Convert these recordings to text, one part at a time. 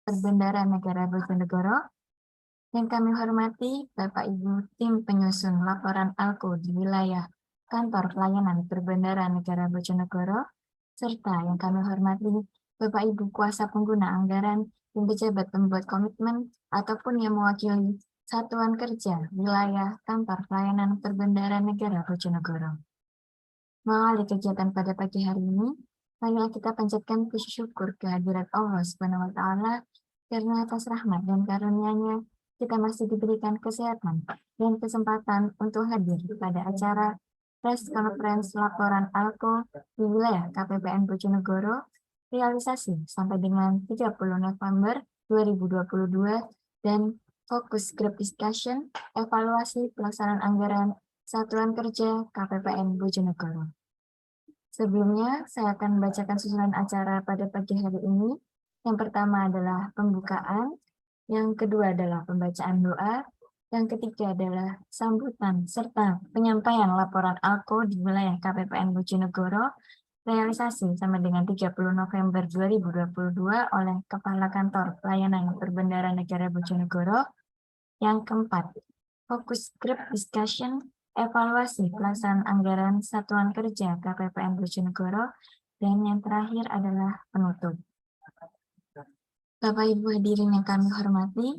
Berbendera Negara Bojonegoro, yang kami hormati Bapak Ibu tim penyusun laporan ALKO di wilayah Kantor Pelayanan Berbendera Negara Bojonegoro, serta yang kami hormati Bapak Ibu kuasa pengguna anggaran dan pejabat pembuat komitmen ataupun yang mewakili Satuan Kerja Wilayah Kantor Pelayanan Berbendera Negara Bojonegoro. Mengawali kegiatan pada pagi hari ini, marilah kita panjatkan puji syukur kehadirat Allah Subhanahu wa Ta'ala karena atas rahmat dan karunia-Nya kita masih diberikan kesehatan dan kesempatan untuk hadir pada acara press conference laporan ALKO di wilayah KPPN Bojonegoro realisasi sampai dengan 30 November 2022 dan fokus group discussion evaluasi pelaksanaan anggaran Satuan Kerja KPPN Bojonegoro. Sebelumnya, saya akan membacakan susunan acara pada pagi hari ini. Yang pertama adalah pembukaan, yang kedua adalah pembacaan doa, yang ketiga adalah sambutan serta penyampaian laporan ALKO di wilayah KPPN Bojonegoro, realisasi sampai dengan 30 November 2022 oleh Kepala Kantor Pelayanan Berbendera Negara Bojonegoro. Yang keempat, fokus group discussion, evaluasi pelaksanaan anggaran Satuan Kerja KPPN Bojonegoro, dan yang terakhir adalah penutup. Bapak Ibu hadirin yang kami hormati,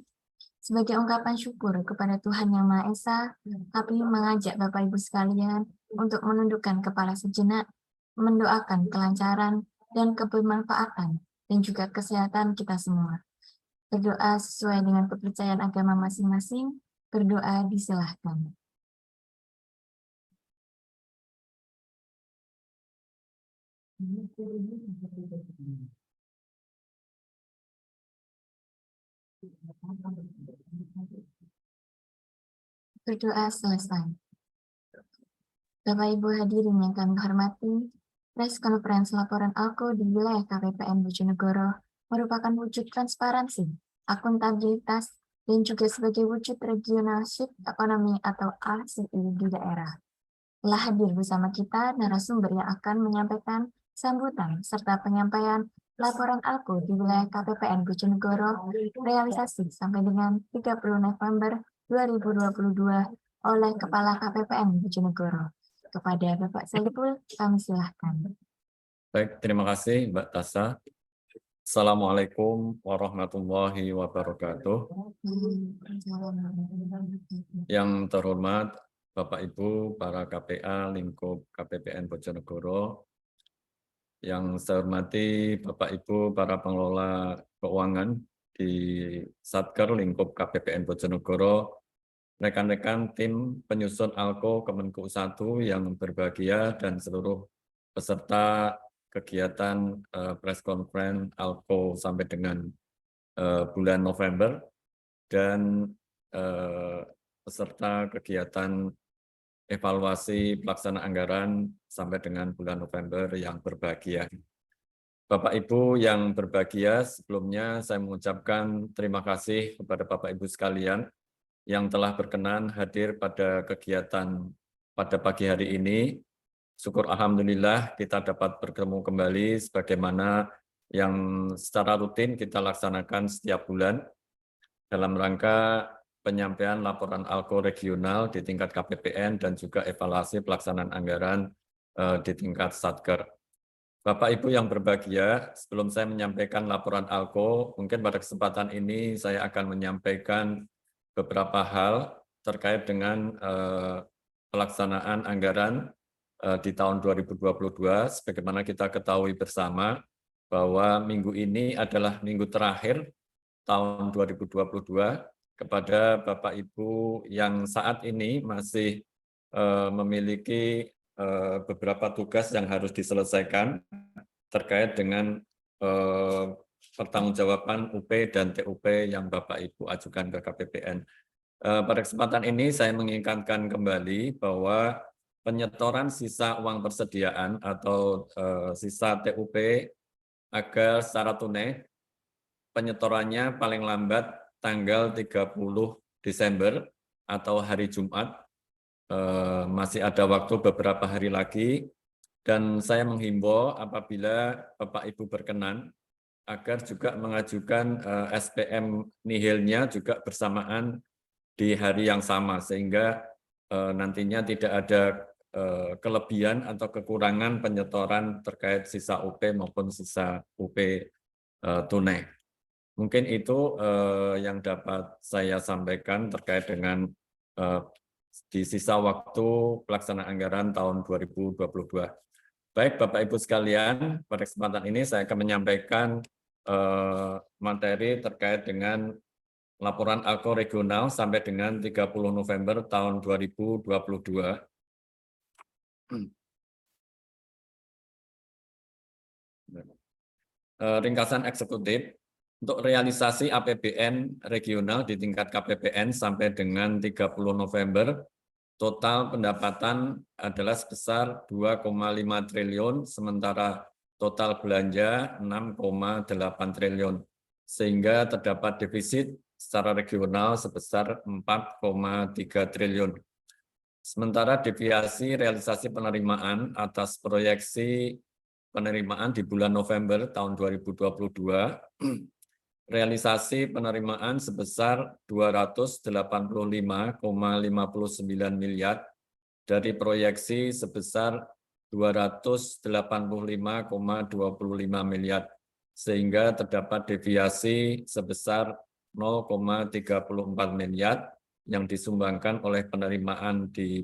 sebagai ungkapan syukur kepada Tuhan Yang Maha Esa, kami mengajak Bapak Ibu sekalian untuk menundukkan kepala sejenak, mendoakan kelancaran dan kebermanfaatan dan juga kesehatan kita semua. Berdoa sesuai dengan kepercayaan agama masing-masing, berdoa disilahkan. Berdoa selesai. Bapak Ibu hadirin yang kami hormati, press conference laporan ALKO di wilayah KPPN Bojonegoro merupakan wujud transparansi, akuntabilitas, dan juga sebagai wujud regionalship ekonomi atau RCE di daerah. Telah hadir bersama kita narasumber yang akan menyampaikan sambutan serta penyampaian laporan ALKO di wilayah KPPN Bojonegoro realisasi sampai dengan 30 November 2022 oleh Kepala KPPN Bojonegoro. Kepada Bapak Saiful, kami silahkan. Baik, terima kasih Mbak Tasa. Assalamualaikum warahmatullahi wabarakatuh. Yang terhormat Bapak Ibu, para KPA lingkup KPPN Bojonegoro, yang saya hormati Bapak Ibu, para pengelola keuangan di Satker lingkup KPPN Bojonegoro, rekan-rekan tim penyusun ALKO Kemenku 1 yang berbahagia, dan seluruh peserta kegiatan press conference ALKO sampai dengan bulan November, dan peserta kegiatan evaluasi pelaksanaan anggaran sampai dengan bulan November yang berbahagia. Bapak Ibu yang berbahagia, sebelumnya saya mengucapkan terima kasih kepada Bapak Ibu sekalian yang telah berkenan hadir pada kegiatan pada pagi hari ini. Syukur alhamdulillah kita dapat bertemu kembali sebagaimana yang secara rutin kita laksanakan setiap bulan dalam rangka penyampaian laporan ALKO regional di tingkat KPPN dan juga evaluasi pelaksanaan anggaran di tingkat Satker. Bapak Ibu yang berbahagia, sebelum saya menyampaikan laporan ALKO, mungkin pada kesempatan ini saya akan menyampaikan beberapa hal terkait dengan pelaksanaan anggaran di tahun 2022. Sebagaimana kita ketahui bersama bahwa minggu ini adalah minggu terakhir tahun 2022 kepada Bapak Ibu yang saat ini masih memiliki beberapa tugas yang harus diselesaikan terkait dengan pertanggungjawaban UP dan TUP yang Bapak Ibu ajukan ke KPPN. Pada kesempatan ini saya mengingatkan kembali bahwa penyetoran sisa uang persediaan atau sisa TUP agar secara tunai penyetorannya paling lambat tanggal 30 Desember atau hari Jumat. Masih ada waktu beberapa hari lagi, dan saya menghimbau apabila Bapak Ibu berkenan agar juga mengajukan SPM nihilnya juga bersamaan di hari yang sama, sehingga nantinya tidak ada kelebihan atau kekurangan penyetoran terkait sisa UP maupun sisa UP tunai. Mungkin itu yang dapat saya sampaikan terkait dengan di sisa waktu pelaksanaan anggaran tahun 2022. Baik, Bapak Ibu sekalian, pada kesempatan ini saya akan menyampaikan materi terkait dengan laporan ALKO regional sampai dengan 30 November tahun 2022. Ringkasan eksekutif untuk realisasi APBN regional di tingkat KPPN sampai dengan 30 November, total pendapatan adalah sebesar 2,5 triliun, sementara total belanja 6,8 triliun, sehingga terdapat defisit secara regional sebesar 4,3 triliun. Sementara deviasi realisasi penerimaan atas proyeksi penerimaan di bulan November tahun 2022, realisasi penerimaan sebesar 285,59 miliar dari proyeksi sebesar 285,25 miliar, sehingga terdapat deviasi sebesar 0,34 miliar yang disumbangkan oleh penerimaan di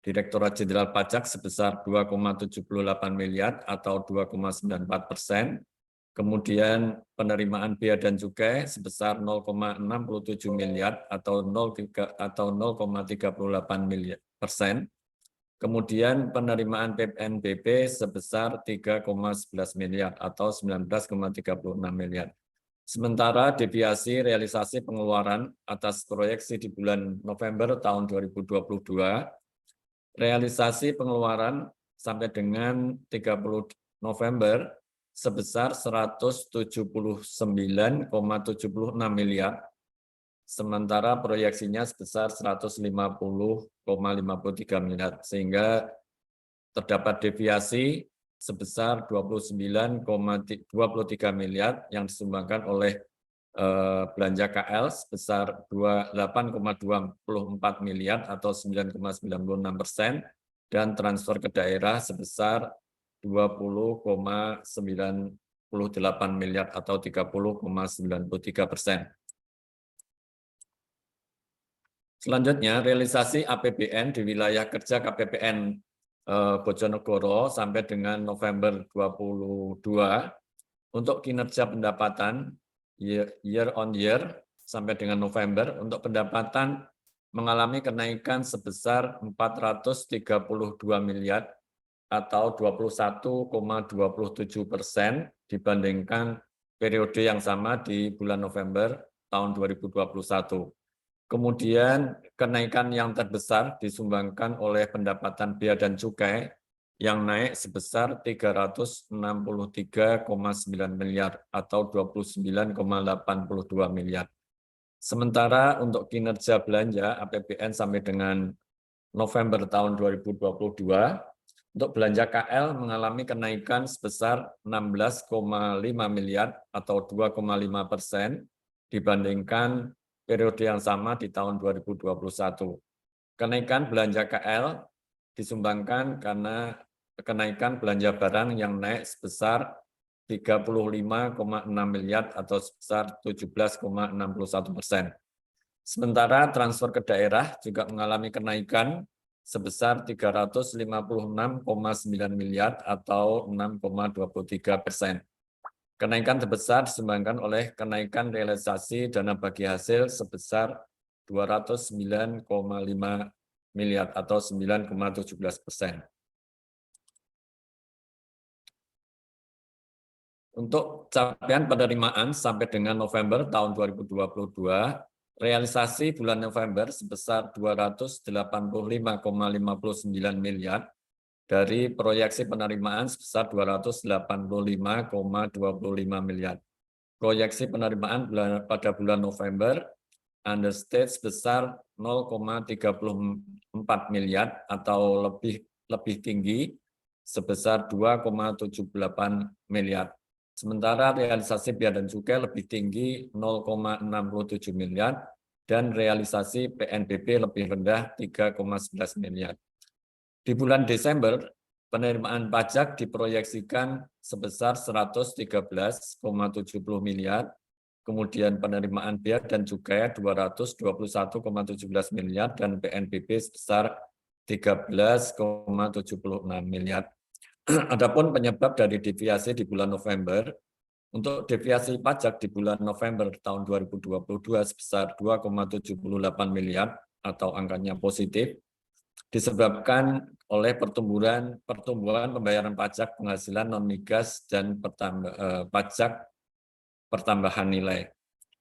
Direktorat Jenderal Pajak sebesar 2,78 miliar atau 2,94%. Kemudian penerimaan bea dan cukai sebesar 0,67 miliar atau 0,38%. Kemudian penerimaan PNBP sebesar 3,11 miliar atau 19,36 miliar. Sementara deviasi realisasi pengeluaran atas proyeksi di bulan November tahun 2022, realisasi pengeluaran sampai dengan 30 November sebesar 179,76 miliar, sementara proyeksinya sebesar 150,53 miliar, sehingga terdapat deviasi sebesar 29,23 miliar yang disumbangkan oleh belanja KL sebesar 8,24 miliar atau 9,96% dan transfer ke daerah sebesar 20,98 miliar atau 30,93%. Selanjutnya, realisasi APBN di wilayah kerja KPPN Bojonegoro sampai dengan November 2022 untuk kinerja pendapatan year on year sampai dengan November, untuk pendapatan mengalami kenaikan sebesar 432 miliar atau 21,27% dibandingkan periode yang sama di bulan November tahun 2021. Kemudian kenaikan yang terbesar disumbangkan oleh pendapatan bea dan cukai yang naik sebesar 363,9 miliar atau 29,82 miliar. Sementara untuk kinerja belanja APBN sampai dengan November tahun 2022, untuk belanja KL mengalami kenaikan sebesar 16,5 miliar atau 2,5% dibandingkan periode yang sama di tahun 2021. Kenaikan belanja KL disumbangkan karena kenaikan belanja barang yang naik sebesar 35,6 miliar atau sebesar 17,61%. Sementara transfer ke daerah juga mengalami kenaikan sebesar 356,9 miliar atau 6,23%. Kenaikan terbesar disumbangkan oleh kenaikan realisasi dana bagi hasil sebesar 209,5 miliar atau 9,17%. Untuk capaian penerimaan sampai dengan November tahun 2022, realisasi bulan November sebesar 285,59 miliar dari proyeksi penerimaan sebesar 285,25 miliar. Proyeksi penerimaan pada bulan November understate sebesar 0,34 miliar atau lebih tinggi sebesar 2,78 miliar. Sementara realisasi bea dan cukai lebih tinggi 0,67 miliar dan realisasi PNBP lebih rendah 3,11 miliar. Di bulan Desember, penerimaan pajak diproyeksikan sebesar 113,70 miliar, kemudian penerimaan bea dan cukai 221,17 miliar, dan PNBP sebesar 13,76 miliar. Adapun penyebab dari deviasi di bulan November, untuk deviasi pajak di bulan November tahun 2022 sebesar 2,78 miliar atau angkanya positif, disebabkan oleh pertumbuhan pembayaran pajak penghasilan non-migas dan pajak pertambahan nilai.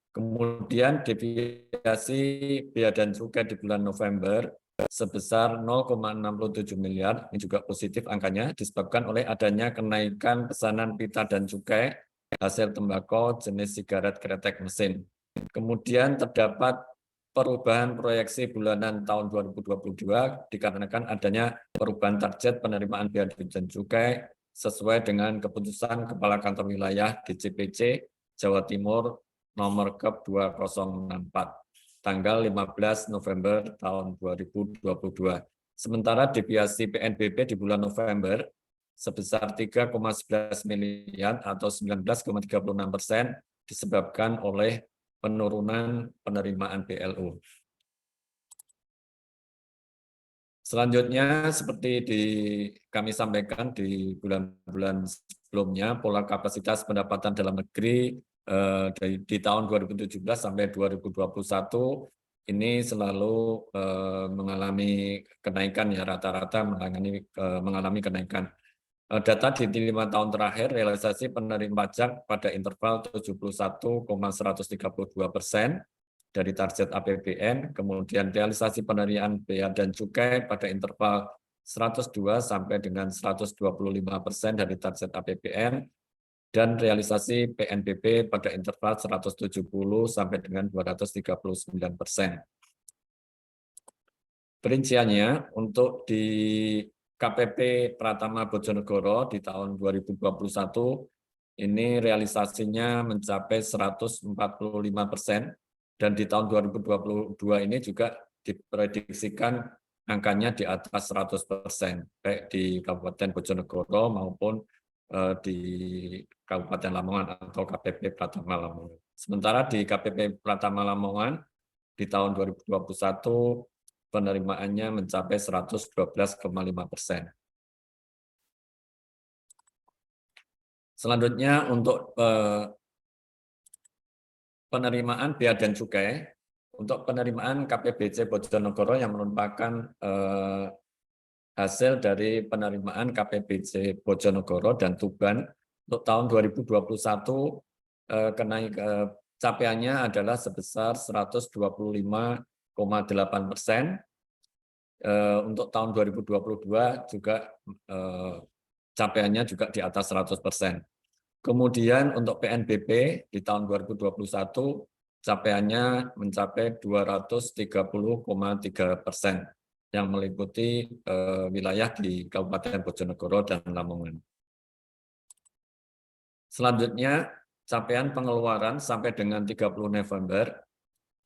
Kemudian deviasi bea dan cukai di bulan November sebesar 0,67 miliar, ini juga positif angkanya, disebabkan oleh adanya kenaikan pesanan pita dan cukai hasil tembakau jenis sigaret kretek mesin. Kemudian terdapat perubahan proyeksi bulanan tahun 2022 dikarenakan adanya perubahan target penerimaan bea dan cukai sesuai dengan keputusan Kepala Kantor Wilayah DJPC Jawa Timur nomor KEP 2064 tanggal 15 November tahun 2022. Sementara deviasi PNBP di bulan November sebesar 3,11 miliar atau 19,36% disebabkan oleh penurunan penerimaan BLU. Selanjutnya, seperti kami sampaikan di bulan-bulan sebelumnya, pola kapasitas pendapatan dalam negeri di tahun 2017 sampai 2021 ini selalu mengalami kenaikan, ya, rata-rata mengalami kenaikan. Data di 5 tahun terakhir, realisasi penerimaan pajak pada interval 71,132% dari target APBN, kemudian realisasi penerimaan bea dan cukai pada interval 102 sampai dengan 125% dari target APBN, dan realisasi PNBP pada interval 170 sampai dengan 239%. Perinciannya, untuk di KPP Pratama Bojonegoro di tahun 2021 ini realisasinya mencapai 145%, dan di tahun 2022 ini juga diprediksikan angkanya di atas 100%, baik di Kabupaten Bojonegoro maupun di Kabupaten Lamongan atau KPP Pratama Lamongan. Sementara di KPP Pratama Lamongan di tahun 2021 penerimaannya mencapai 112,5%. Selanjutnya untuk penerimaan bea dan cukai, untuk penerimaan KPBC Bojonegoro yang merupakan hasil dari penerimaan KPBC Bojonegoro dan Tuban untuk tahun 2021 capaiannya adalah sebesar 125,8%. Untuk tahun 2022 juga capaiannya juga di atas 100%. Kemudian untuk PNBP di tahun 2021 capaiannya mencapai 230,3%. yang meliputi wilayah di Kabupaten Bojonegoro dan Lamongan. Selanjutnya, capaian pengeluaran sampai dengan 30 November,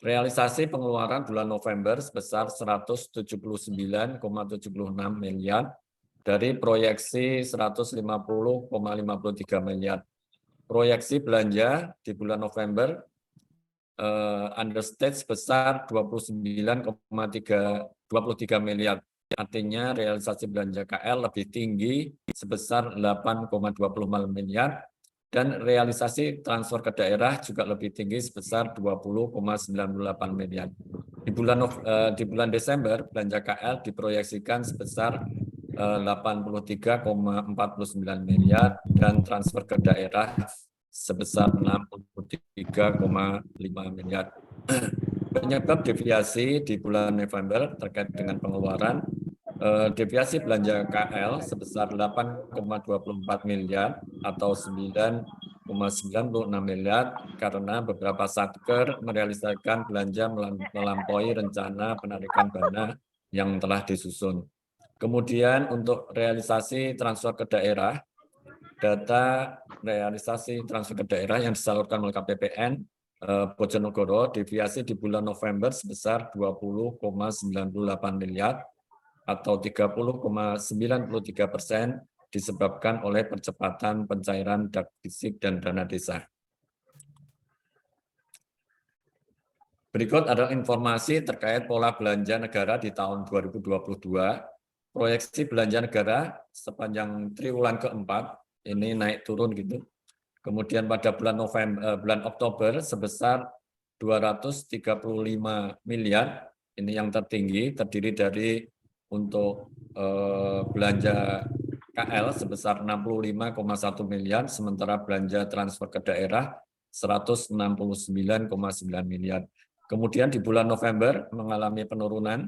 realisasi pengeluaran bulan November sebesar 179,76 miliar dari proyeksi 150,53 miliar. Proyeksi belanja di bulan November understate sebesar 23 miliar. Artinya realisasi belanja KL lebih tinggi sebesar 8,25 miliar dan realisasi transfer ke daerah juga lebih tinggi sebesar 20,98 miliar. Di bulan Desember belanja KL diproyeksikan sebesar 83,49 miliar dan transfer ke daerah sebesar 63,5 miliar. Penyebab deviasi di bulan November terkait dengan pengeluaran, deviasi belanja KL sebesar 8,24 miliar atau 9,96 miliar karena beberapa satker merealisasikan belanja melampaui rencana penarikan dana yang telah disusun. Kemudian untuk realisasi transfer ke daerah, data realisasi transfer ke daerah yang disalurkan oleh KPPN Bojonegoro deviasi di bulan November sebesar 20,98 miliar atau 30,93% disebabkan oleh percepatan pencairan fisik dan dana desa. Berikut adalah informasi terkait pola belanja negara di tahun 2022. Proyeksi belanja negara sepanjang triwulan keempat ini naik turun gitu. Kemudian pada bulan Oktober sebesar 235 miliar, ini yang tertinggi, terdiri dari untuk belanja KL sebesar 65,1 miliar, sementara belanja transfer ke daerah 169,9 miliar. Kemudian di bulan November mengalami penurunan,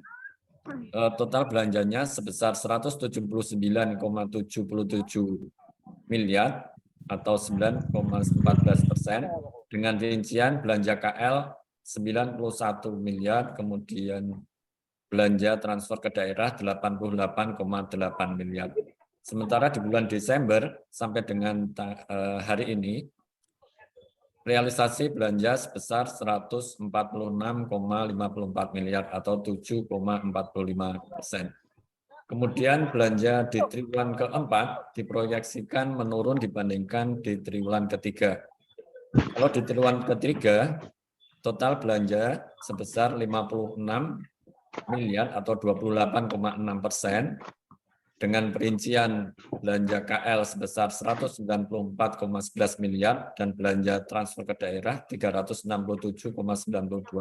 total belanjanya sebesar 179,77 miliar atau 9,14%, dengan rincian belanja KL 91 miliar, kemudian belanja transfer ke daerah 88,8 miliar. Sementara di bulan Desember sampai dengan hari ini, realisasi belanja sebesar 146,54 miliar atau 7,45%. Kemudian belanja di triwulan keempat diproyeksikan menurun dibandingkan di triwulan ketiga. Kalau di triwulan ketiga, total belanja sebesar 56 miliar atau 28,6%, dengan perincian belanja KL sebesar 194,11 miliar dan belanja transfer ke daerah 367,92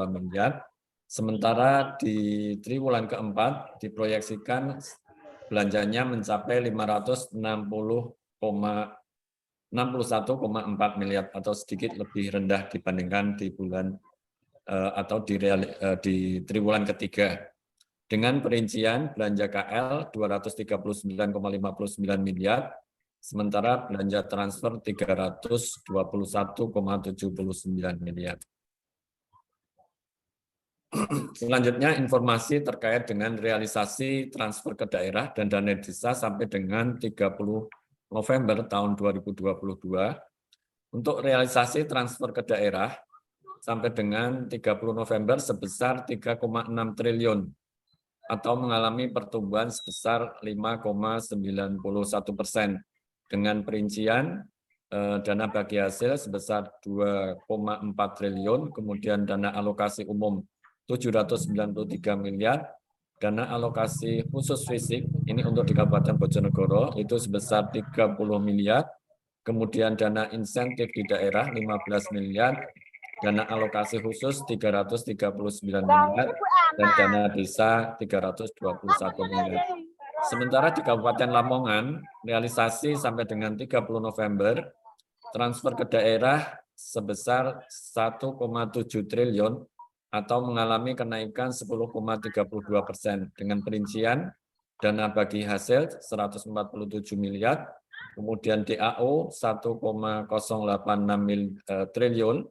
miliar. Sementara di triwulan keempat diproyeksikan belanjanya mencapai 561,4 miliar atau sedikit lebih rendah dibandingkan di bulan atau di triwulan ketiga. Dengan perincian belanja KL 239,59 miliar, sementara belanja transfer 321,79 miliar. Selanjutnya informasi terkait dengan realisasi transfer ke daerah dan dana desa sampai dengan 30 November tahun 2022. Untuk realisasi transfer ke daerah sampai dengan 30 November sebesar 3,6 triliun atau mengalami pertumbuhan sebesar 5,91%, dengan perincian dana bagi hasil sebesar 2,4 triliun, kemudian dana alokasi umum 793 miliar, dana alokasi khusus fisik ini untuk di Kabupaten Bojonegoro itu sebesar 30 miliar, kemudian dana insentif di daerah 15 miliar, dana alokasi khusus 339 miliar, dan dana desa 321 miliar. Sementara di Kabupaten Lamongan, realisasi sampai dengan 30 November, transfer ke daerah sebesar 1,7 triliun atau mengalami kenaikan 10,32%, dengan perincian dana bagi hasil 147 miliar, kemudian DAO 1,086 triliun,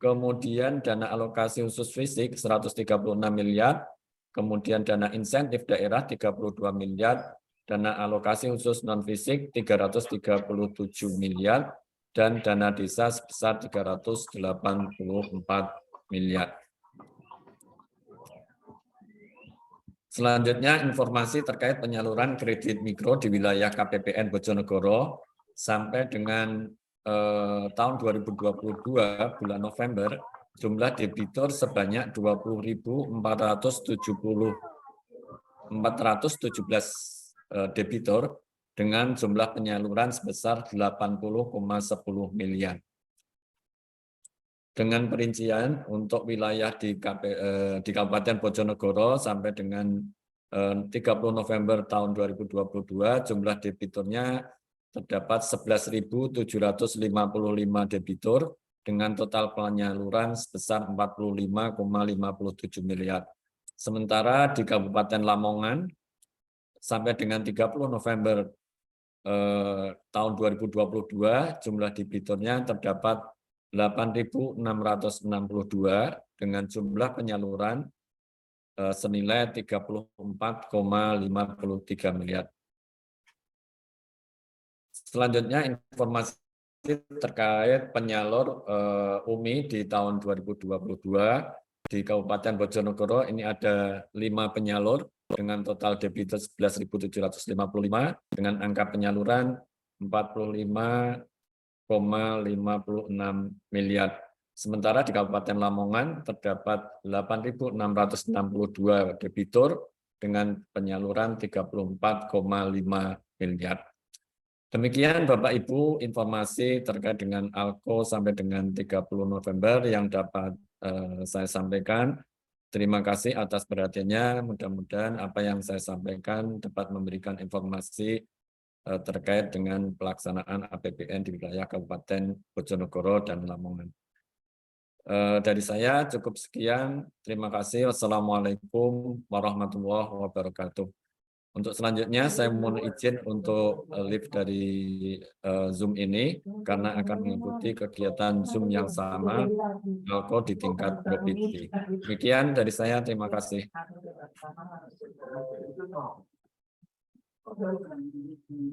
kemudian dana alokasi khusus fisik 136 miliar, kemudian dana insentif daerah 32 miliar, dana alokasi khusus non-fisik 337 miliar, dan dana desa sebesar 384 miliar. Selanjutnya informasi terkait penyaluran kredit mikro di wilayah KPPN Bojonegoro sampai dengan tahun 2022 bulan November, jumlah debitur sebanyak 20.417 debitur dengan jumlah penyaluran sebesar 80,10 miliar. Dengan perincian untuk wilayah di Kabupaten Bojonegoro sampai dengan 30 November tahun 2022, jumlah debiturnya terdapat 11.755 debitur dengan total penyaluran sebesar 45,57 miliar. Sementara di Kabupaten Lamongan sampai dengan 30 November tahun 2022, jumlah debiturnya terdapat 8.662 dengan jumlah penyaluran senilai 34,53 miliar. Selanjutnya informasi terkait penyalur UMI di tahun 2022 di Kabupaten Bojonegoro. Ini ada 5 penyalur dengan total debitur 11.755 dengan angka penyaluran 45,56 miliar. Sementara di Kabupaten Lamongan terdapat 8.662 debitur dengan penyaluran 34,5 miliar. Demikian Bapak Ibu informasi terkait dengan ALKO sampai dengan 30 November yang dapat saya sampaikan. Terima kasih atas perhatiannya. Mudah-mudahan apa yang saya sampaikan dapat memberikan informasi terkait dengan pelaksanaan APBN di wilayah Kabupaten Bojonegoro dan Lamongan. Dari saya cukup sekian. Terima kasih. Wassalamualaikum warahmatullahi wabarakatuh. Untuk selanjutnya saya mohon izin untuk live dari Zoom ini karena akan mengikuti kegiatan Zoom yang sama ALKO di tingkat provinsi. Demikian dari saya, terima kasih.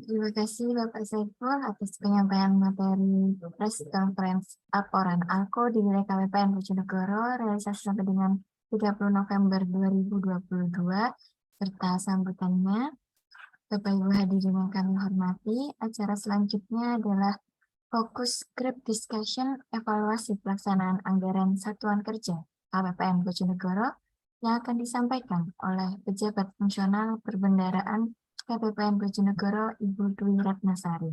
Terima kasih Bapak Saiful atas penyampaian materi press conference laporan ALKO di wilayah KPPN Bojonegoro realisasi sampai dengan 30 November 2022 serta sambutannya. Bapak Ibu hadirin yang kami hormati, acara selanjutnya adalah fokus group discussion evaluasi pelaksanaan anggaran satuan kerja KPPN Bojonegoro yang akan disampaikan oleh pejabat fungsional perbendaraan KPPN Bojonegoro Ibu Dwi Ratnasari.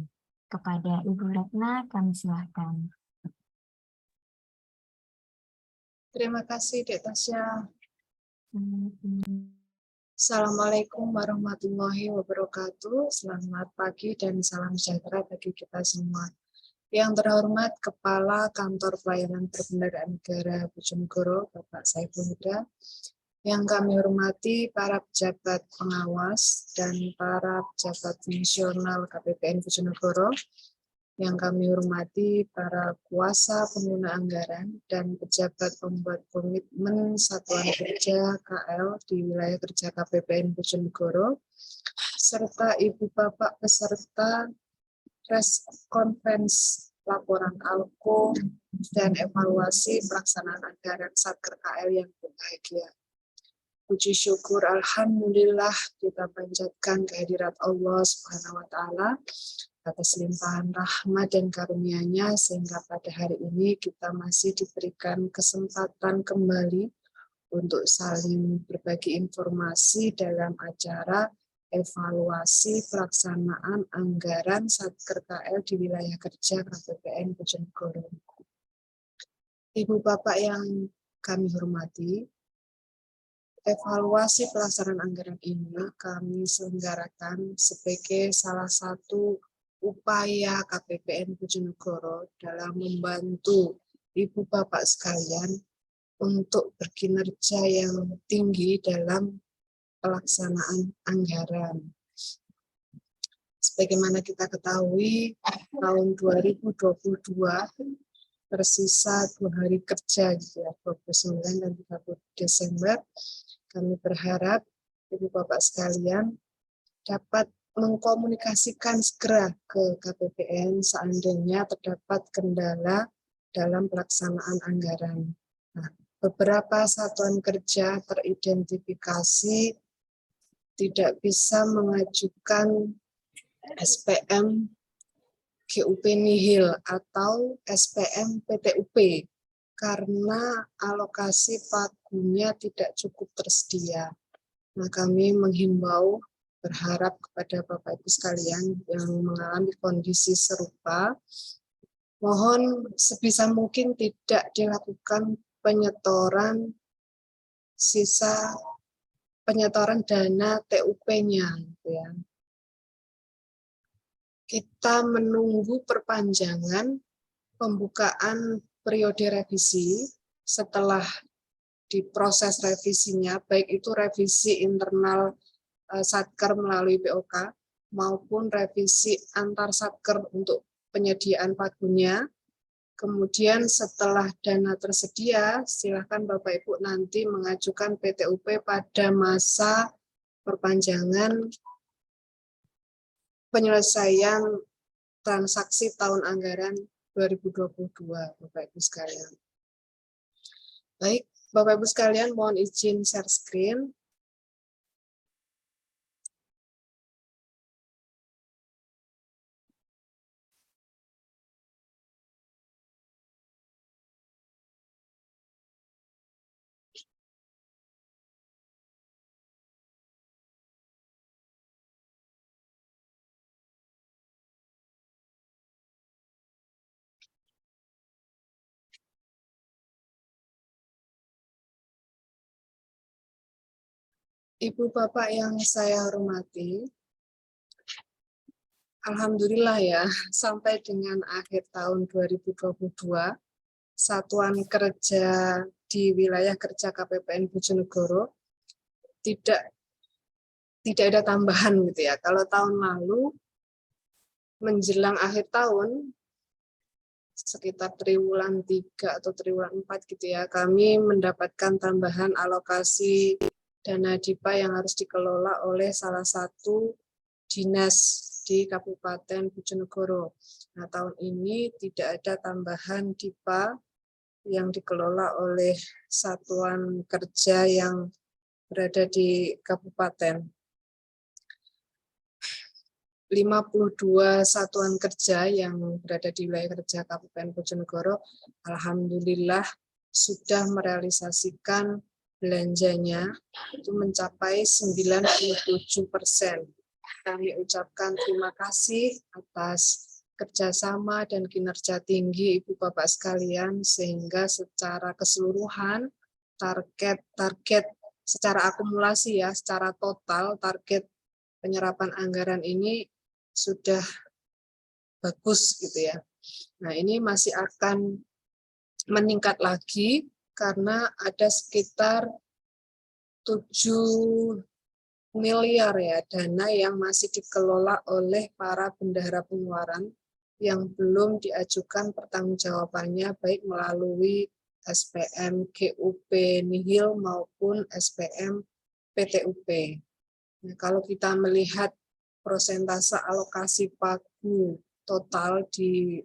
Kepada Ibu Ratna kami silakan. Terima kasih Dek Tasya. Assalamualaikum warahmatullahi wabarakatuh. Selamat pagi dan salam sejahtera bagi kita semua. Yang terhormat Kepala Kantor Pelayanan Perbendaharaan Negara Bojonegoro, Bapak Saiful Huda. Yang kami hormati para pejabat pengawas dan para pejabat fungsional KPPN Bojonegoro. Yang kami hormati para kuasa pengguna anggaran dan pejabat pembuat komitmen satuan kerja KL di wilayah kerja KPPN Bojonegoro, serta Ibu Bapak peserta press conference laporan ALKO dan evaluasi pelaksanaan anggaran Satker KL yang berbahagia. Puji syukur alhamdulillah kita panjatkan kehadirat Allah Subhanahu wa taala atas limpahan rahmat dan karunia-Nya sehingga pada hari ini kita masih diberikan kesempatan kembali untuk saling berbagi informasi dalam acara evaluasi pelaksanaan anggaran Satker KL di wilayah kerja KPPN Bojonegoro. Ibu Bapak yang kami hormati, evaluasi pelaksanaan anggaran ini kami selenggarakan sebagai salah satu upaya KPPN Bojonegoro dalam membantu Ibu Bapak sekalian untuk berkinerja yang tinggi dalam pelaksanaan anggaran. Sebagaimana kita ketahui, tahun 2022 tersisa 2 hari kerja, gitu ya, 29 dan 30 Desember. Kami berharap Ibu Bapak sekalian dapat mengkomunikasikan segera ke KPPN seandainya terdapat kendala dalam pelaksanaan anggaran. Nah, beberapa satuan kerja teridentifikasi tidak bisa mengajukan SPM GUP nihil atau SPM PTUP karena alokasi pagunya tidak cukup tersedia. Nah, kami menghimbau berharap kepada Bapak Ibu sekalian yang mengalami kondisi serupa, mohon sebisa mungkin tidak dilakukan penyetoran dana TUP-nya, gitu ya. Kita menunggu perpanjangan pembukaan periode revisi setelah diproses revisinya, baik itu revisi internal Satker melalui POK maupun revisi antar Satker untuk penyediaan pagunya. Kemudian setelah dana tersedia, silakan Bapak Ibu nanti mengajukan PTUP pada masa perpanjangan penyelesaian transaksi tahun anggaran 2022, Bapak Ibu sekalian. Baik, Bapak Ibu sekalian, mohon izin share screen. Ibu Bapak yang saya hormati, alhamdulillah ya, sampai dengan akhir tahun 2022, Satuan Kerja di wilayah kerja KPPN Bojonegoro tidak ada tambahan gitu ya. Kalau tahun lalu menjelang akhir tahun sekitar triwulan 3 atau triwulan 4 gitu ya, kami mendapatkan tambahan alokasi dana DIPA yang harus dikelola oleh salah satu dinas di Kabupaten Bojonegoro. Nah, tahun ini tidak ada tambahan DIPA yang dikelola oleh satuan kerja yang berada di kabupaten. 52 satuan kerja yang berada di wilayah kerja Kabupaten Bojonegoro, alhamdulillah sudah merealisasikan belanjanya itu mencapai 97%. Kami ucapkan terima kasih atas kerjasama dan kinerja tinggi Ibu Bapak sekalian, sehingga secara keseluruhan target secara akumulasi ya, secara total target penyerapan anggaran ini sudah bagus gitu ya. Nah, ini masih akan meningkat lagi karena ada sekitar 7 miliar ya dana yang masih dikelola oleh para bendahara pengeluaran yang belum diajukan pertanggungjawabannya baik melalui SPM GUP nihil maupun SPM PTUP. Nah, kalau kita melihat persentase alokasi pagu total di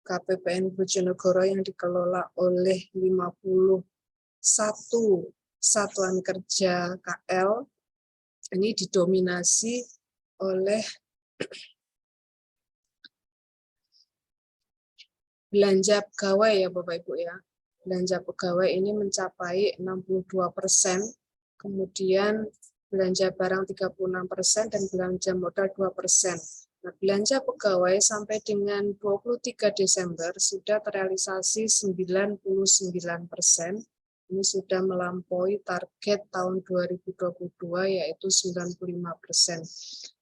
KPPN Bojonegoro yang dikelola oleh 51 satuan kerja KL, ini didominasi oleh belanja pegawai ya Bapak Ibu ya. Belanja pegawai ini mencapai 62%, kemudian belanja barang 36% dan belanja modal 2%. Nah, belanja pegawai sampai dengan 23 Desember sudah terrealisasi 99%. Ini sudah melampaui target tahun 2022 yaitu 95%.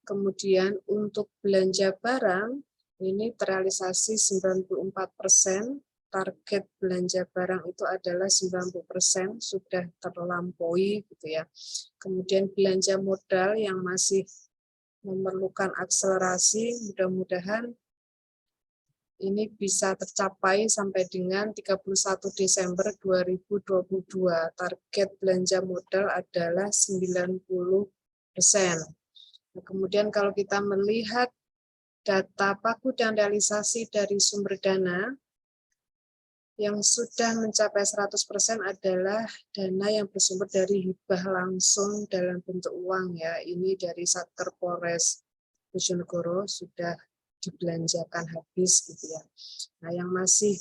Kemudian untuk belanja barang ini terrealisasi 94%. Target belanja barang itu adalah 90%, sudah terlampaui gitu ya. Kemudian belanja modal yang masih memerlukan akselerasi, mudah-mudahan ini bisa tercapai sampai dengan 31 Desember 2022. Target belanja modal adalah 90%. Nah, kemudian kalau kita melihat data pagu dan realisasi dari sumber dana, yang sudah mencapai 100% adalah dana yang bersumber dari hibah langsung dalam bentuk uang ya. Ini dari Satker Polres Bojonegoro sudah dibelanjakan habis gitu ya. Nah, yang masih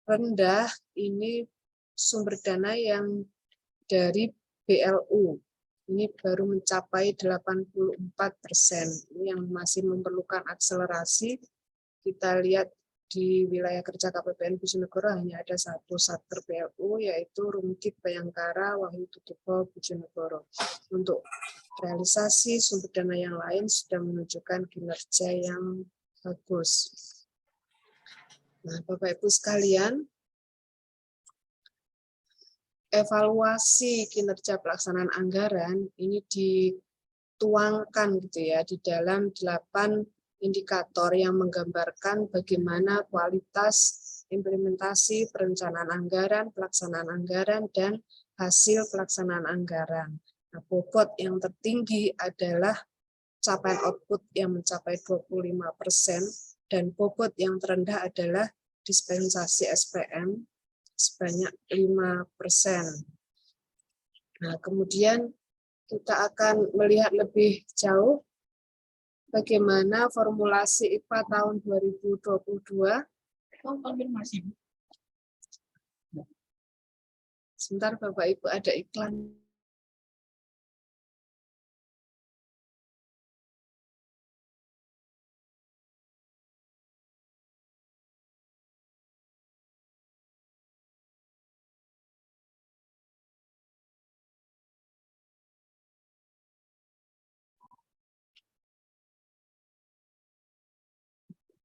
rendah ini sumber dana yang dari BLU. Ini baru mencapai 84%. Ini yang masih memerlukan akselerasi. Kita lihat di wilayah kerja KPPN Bojonegoro hanya ada satu Satker BLU, yaitu Rumkit Bayangkara Wahyu Tutupo Bojonegoro. Untuk realisasi sumber dana yang lain sudah menunjukkan kinerja yang bagus. Nah, Bapak Ibu sekalian, evaluasi kinerja pelaksanaan anggaran ini dituangkan gitu ya di dalam 8 indikator yang menggambarkan bagaimana kualitas implementasi perencanaan anggaran, pelaksanaan anggaran, dan hasil pelaksanaan anggaran. Nah, bobot yang tertinggi adalah capaian output yang mencapai 25%, dan bobot yang terendah adalah dispensasi SPM sebanyak 5%. Nah, kemudian kita akan melihat lebih jauh bagaimana formulasi IPA tahun 2022. Konfirmasi. Sebentar Bapak Ibu, ada iklan.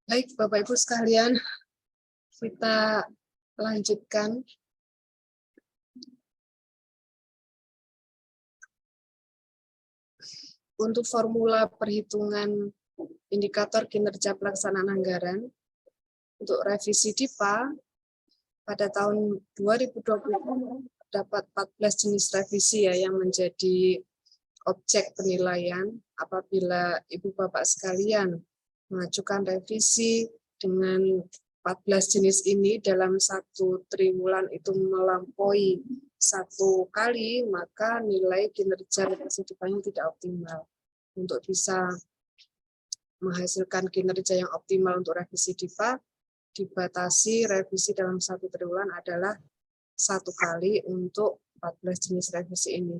Baik, Bapak Ibu sekalian, kita lanjutkan. Untuk formula perhitungan indikator kinerja pelaksanaan anggaran untuk revisi DIPA pada tahun 2020 dapat 14 jenis revisi ya yang menjadi objek penilaian apabila Ibu Bapak sekalian mengajukan revisi dengan 14 jenis ini dalam satu triwulan itu melampaui satu kali, maka nilai kinerja revisi DIPA-nya tidak optimal. Untuk bisa menghasilkan kinerja yang optimal untuk revisi DIPA, dibatasi revisi dalam satu triwulan adalah satu kali untuk 14 jenis revisi ini.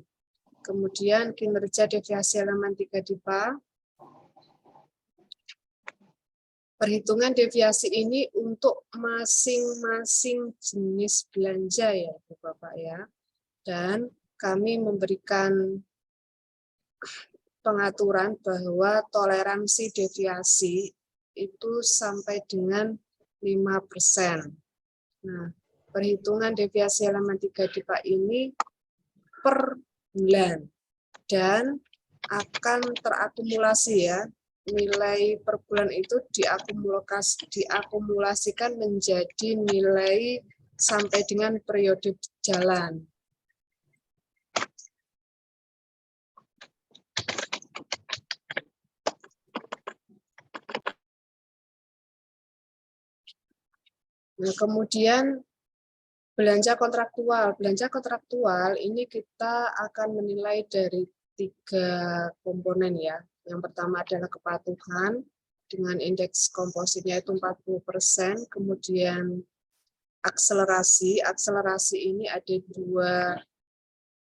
Kemudian kinerja deviasi elemen 3 DIPA. Perhitungan deviasi ini untuk masing-masing jenis belanja ya Bapak ya. Dan kami memberikan pengaturan bahwa toleransi deviasi itu sampai dengan 5%. Nah, perhitungan deviasi elemen 3 DIPA ini per bulan dan akan terakumulasi ya. Nilai per bulan itu diakumulasikan menjadi nilai sampai dengan periode jalan. Nah, kemudian belanja kontraktual. Belanja kontraktual ini kita akan menilai dari 3 komponen ya. Yang pertama adalah kepatuhan dengan indeks kompositnya itu 40%, kemudian akselerasi. Akselerasi ini ada 2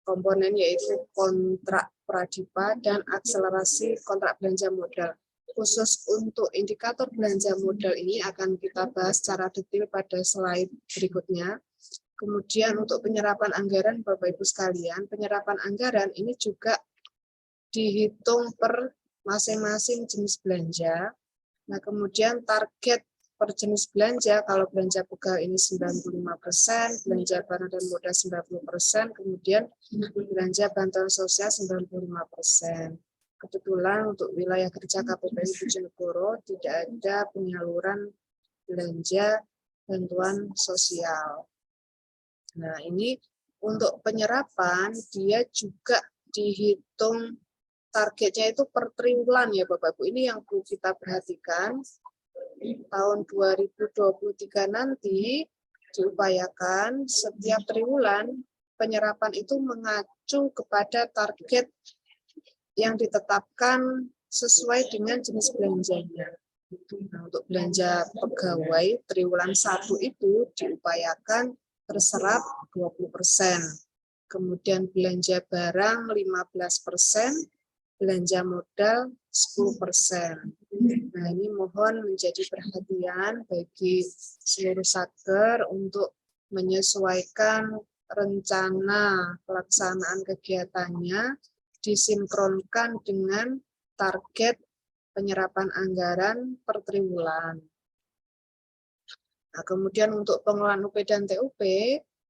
komponen yaitu kontrak pradipa dan akselerasi kontrak belanja modal. Khusus untuk indikator belanja modal ini akan kita bahas secara detail pada slide berikutnya. Kemudian untuk penyerapan anggaran Bapak Ibu sekalian, penyerapan anggaran ini juga dihitung per masing-masing jenis belanja. Nah, kemudian target per jenis belanja, kalau belanja pegawai ini 95%, belanja barang dan modal 90%, kemudian belanja bantuan sosial 95%. Kebetulan untuk wilayah kerja KPPN Bojonegoro tidak ada penyaluran belanja bantuan sosial. Nah, ini untuk penyerapan dia juga dihitung targetnya itu per triwulan ya Bapak Ibu. Ini yang perlu kita perhatikan. Tahun 2023 nanti diupayakan setiap triwulan penyerapan itu mengacu kepada target yang ditetapkan sesuai dengan jenis belanjanya. Nah, untuk belanja pegawai triwulan 1 itu diupayakan terserap 20%. Kemudian belanja barang 15%, belanja modal 10%. Nah, ini mohon menjadi perhatian bagi seluruh satker untuk menyesuaikan rencana pelaksanaan kegiatannya disinkronkan dengan target penyerapan anggaran per triwulan. Nah, kemudian untuk pengelolaan UP dan TUP,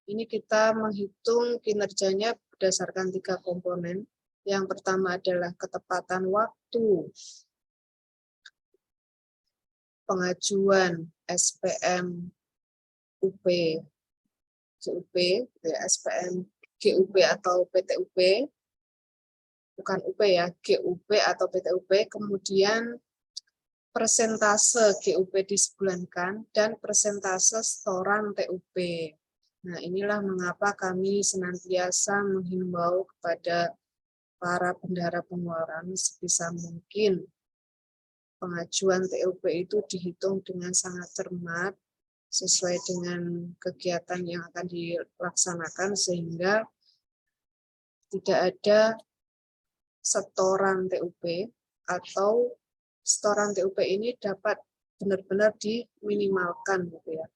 ini kita menghitung kinerjanya berdasarkan 3 komponen. Yang pertama adalah ketepatan waktu pengajuan SPM UP, GUP, SPM GUP atau PTUP, bukan UP ya, GUP atau PTUP, kemudian persentase GUP disebulankan dan persentase setoran TUP. Nah, inilah mengapa kami senantiasa menghimbau kepada para bendahara pengeluaran sebisa mungkin pengajuan TUP itu dihitung dengan sangat cermat sesuai dengan kegiatan yang akan dilaksanakan sehingga tidak ada setoran TUP atau setoran TUP ini dapat benar-benar diminimalkan gitu ya.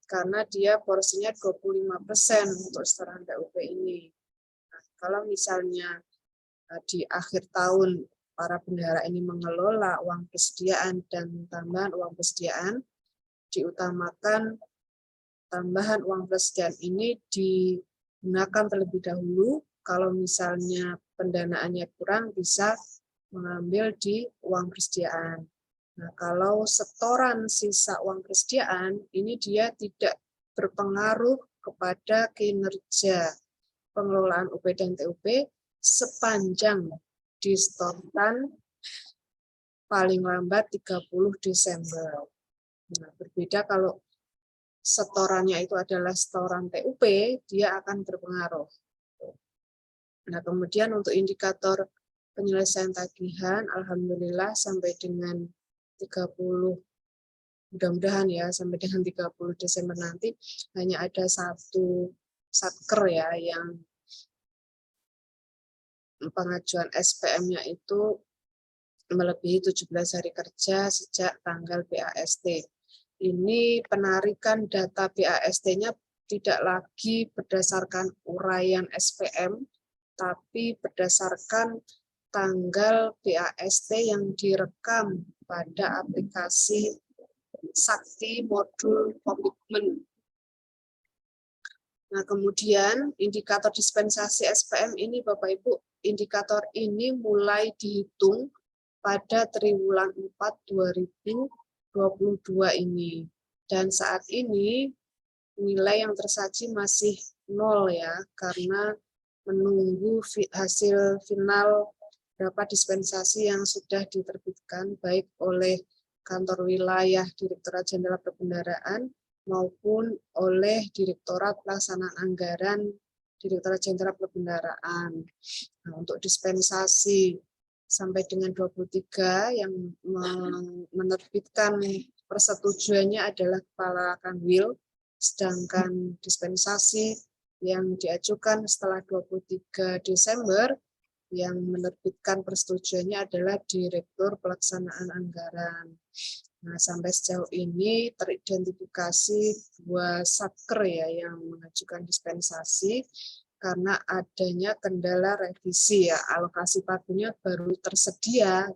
Karena dia porsinya 25% untuk setoran TUP ini. Nah, kalau misalnya di akhir tahun para bendahara ini mengelola uang persediaan dan tambahan uang persediaan, diutamakan tambahan uang persediaan ini digunakan terlebih dahulu. Kalau misalnya pendanaannya kurang, bisa mengambil di uang persediaan. Nah, kalau setoran sisa uang persediaan, ini dia tidak berpengaruh kepada kinerja pengelolaan UP dan TUP sepanjang disetorkan paling lambat 30 Desember. Nah, berbeda kalau setorannya itu adalah setoran TUP, dia akan berpengaruh. Nah, kemudian untuk indikator penyelesaian tagihan, alhamdulillah sampai dengan 30, mudah-mudahan ya, sampai dengan 30 Desember nanti, hanya ada satu satker ya, yang pengajuan SPM-nya itu melebihi 17 hari kerja sejak tanggal BAST. Ini penarikan data BAST-nya tidak lagi berdasarkan uraian SPM, tapi berdasarkan tanggal BAST yang direkam pada aplikasi Sakti Modul Komitmen. Nah, kemudian indikator dispensasi SPM ini, Bapak Ibu, indikator ini mulai dihitung pada triwulan 4 2022 ini. Dan saat ini nilai yang tersaji masih 0 ya, karena menunggu hasil final berapa dispensasi yang sudah diterbitkan baik oleh kantor wilayah Direktorat Jenderal Perbendaharaan maupun oleh Direktorat Pelaksanaan Anggaran Direktorat Jenderal Perbendaharaan. Nah, untuk dispensasi sampai dengan 23 yang menerbitkan persetujuannya adalah Kepala Kanwil, sedangkan dispensasi yang diajukan setelah 23 Desember yang menerbitkan persetujuannya adalah Direktur Pelaksanaan Anggaran. Nah, sampai sejauh ini teridentifikasi 2 satker ya yang mengajukan dispensasi karena adanya kendala revisi ya, alokasi pagunya baru tersedia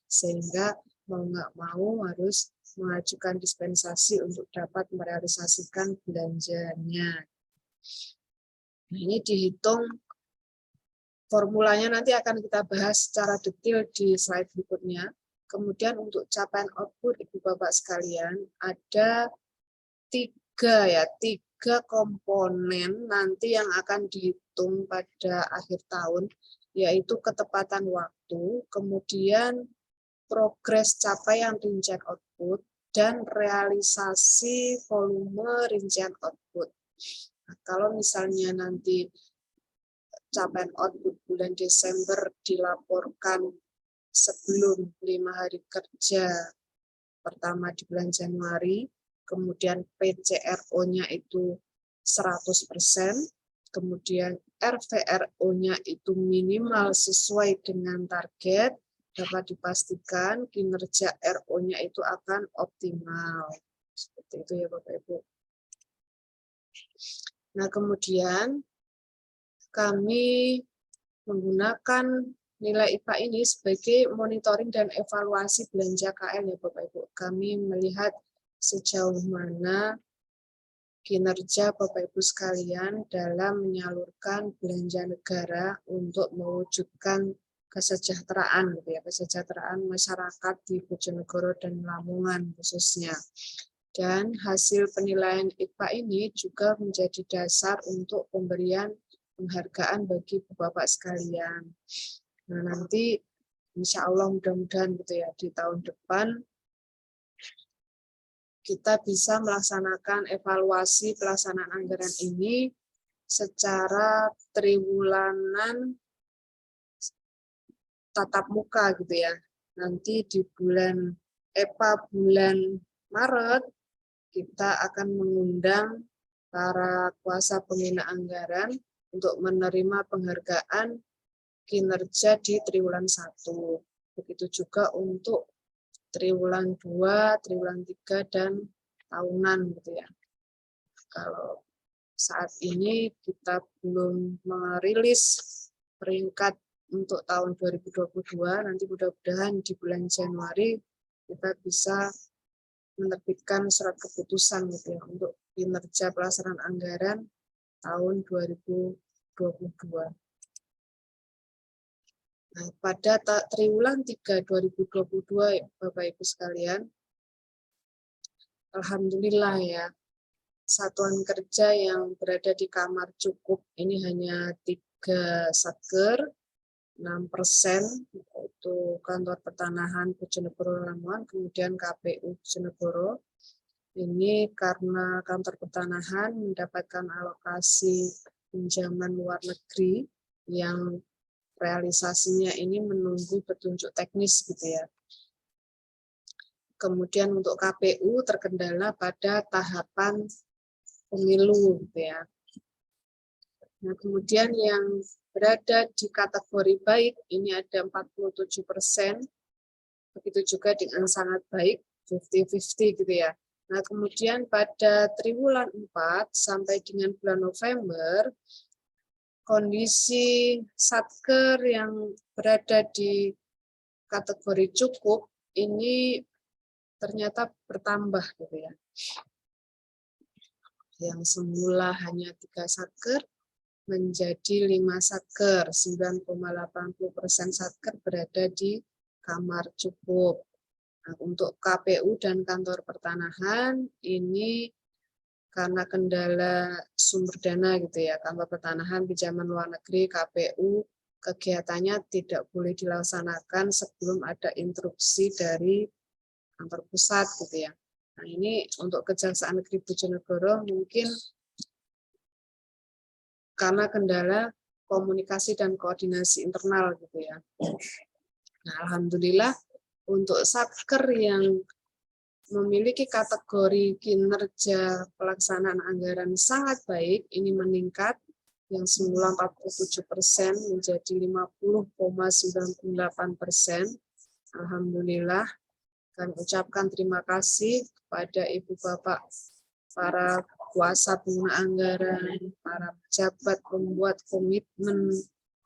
sehingga mau nggak mau harus mengajukan dispensasi untuk dapat merealisasikan belanjanya. Nah, ini dihitung formulanya nanti akan kita bahas secara detail di slide berikutnya. Kemudian untuk capaian output Ibu Bapak sekalian ada 3 komponen nanti yang akan dihitung pada akhir tahun, yaitu ketepatan waktu, kemudian progres capaian rincian output, dan realisasi volume rincian output. Nah, kalau misalnya nanti capaian output bulan Desember dilaporkan sebelum 5 hari kerja pertama di bulan Januari, kemudian PCRO-nya itu 100%, kemudian RVRO-nya itu minimal sesuai dengan target, dapat dipastikan kinerja RO-nya itu akan optimal. Seperti itu ya Bapak Ibu. Nah, kemudian kami menggunakan nilai IPA ini sebagai monitoring dan evaluasi belanja KL ya Bapak Ibu. Kami melihat sejauh mana kinerja Bapak Ibu sekalian dalam menyalurkan belanja negara untuk mewujudkan kesejahteraan gitu ya, kesejahteraan masyarakat di Bojonegoro dan Lamongan khususnya. Dan hasil penilaian IPA ini juga menjadi dasar untuk pemberian penghargaan bagi Bapak sekalian. Nah, nanti insya Allah mudah-mudahan gitu ya di tahun depan kita bisa melaksanakan evaluasi pelaksanaan anggaran ini secara triwulanan tatap muka gitu ya. Nanti di bulan bulan Maret kita akan mengundang para kuasa pembina anggaran untuk menerima penghargaan kinerja di triwulan 1. Begitu juga untuk triwulan 2, triwulan 3, dan tahunan gitu ya. Kalau saat ini kita belum merilis peringkat untuk tahun 2022, nanti mudah-mudahan di bulan Januari kita bisa menerbitkan surat keputusan gitu ya untuk kinerja pelaksanaan anggaran tahun 2022. Nah, pada triwulan 3 2022 Bapak Ibu sekalian, alhamdulillah ya, satuan kerja yang berada di kamar cukup ini hanya 3 satker, 6%, yaitu Kantor Pertanahan Bojonegoro Lamongan, kemudian KPU Bojonegoro. Ini karena Kantor Pertanahan mendapatkan alokasi pinjaman luar negeri yang realisasinya ini menunggu petunjuk teknis gitu ya. Kemudian untuk KPU terkendala pada tahapan pemilu gitu ya. Nah, kemudian yang berada di kategori baik ini ada 47%, begitu juga dengan sangat baik 50-50 gitu ya. Nah, kemudian pada triwulan 4 sampai dengan bulan November, kondisi satker yang berada di kategori cukup ini ternyata bertambah gitu ya. Yang semula hanya 3 satker menjadi 5 satker, 9,80% satker berada di kamar cukup. Nah, untuk KPU dan Kantor Pertanahan ini karena kendala sumber dana gitu ya, Kantor Pertanahan pinjaman luar negeri, KPU kegiatannya tidak boleh dilaksanakan sebelum ada instruksi dari kantor pusat gitu ya. Nah, ini untuk Kejaksaan Negeri Bojonegoro mungkin karena kendala komunikasi dan koordinasi internal gitu ya. Nah, alhamdulillah untuk satker yang memiliki kategori kinerja pelaksanaan anggaran sangat baik, ini meningkat yang semula 47% menjadi 50,98%. Alhamdulillah, kami ucapkan terima kasih kepada Ibu Bapak para kuasa pengguna anggaran, para pejabat pembuat komitmen,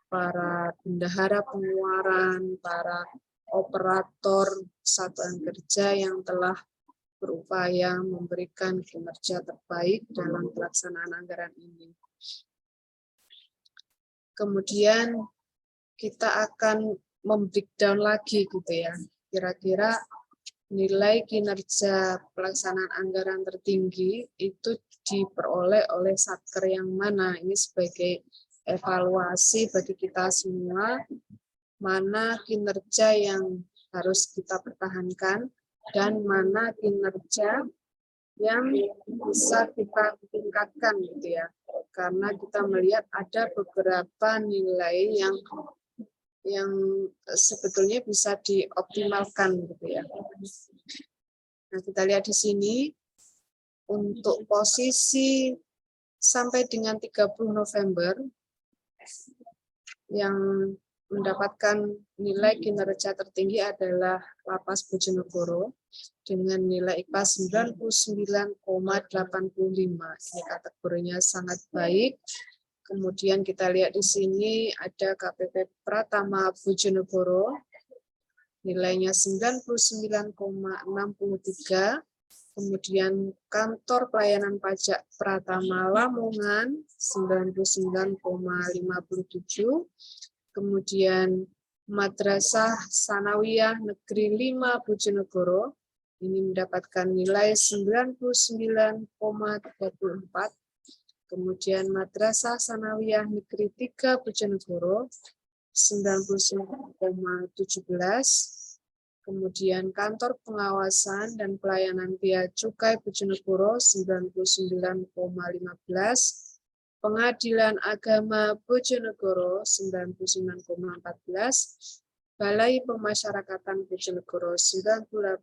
para bendahara pengeluaran, para operator satuan kerja yang telah berupaya memberikan kinerja terbaik dalam pelaksanaan anggaran ini. Kemudian kita akan membreakdown lagi gitu ya, kira-kira nilai kinerja pelaksanaan anggaran tertinggi itu diperoleh oleh satker yang mana. Ini sebagai evaluasi bagi kita semua, mana kinerja yang harus kita pertahankan dan mana kinerja yang bisa kita tingkatkan gitu ya. Karena kita melihat ada beberapa nilai yang sebetulnya bisa dioptimalkan gitu ya. Nah, kita lihat di sini untuk posisi sampai dengan 30 November yang mendapatkan nilai kinerja tertinggi adalah Lapas Bojonegoro dengan nilai IPA 99,85. Ini kategorinya sangat baik. Kemudian kita lihat di sini ada KPP Pratama Bojonegoro, nilainya 99,63. Kemudian Kantor Pelayanan Pajak Pratama Lamongan, 99,57. Kemudian Madrasah Sanawiyah Negeri 5 Bojonegoro, ini mendapatkan nilai 99,34. Kemudian Madrasah Sanawiyah Negeri 3 Bojonegoro 99,17. Kemudian Kantor Pengawasan dan Pelayanan Bea Cukai Bojonegoro 99,15, Pengadilan Agama Bojonegoro 99,14, Balai Pemasyarakatan Bojonegoro 98,19,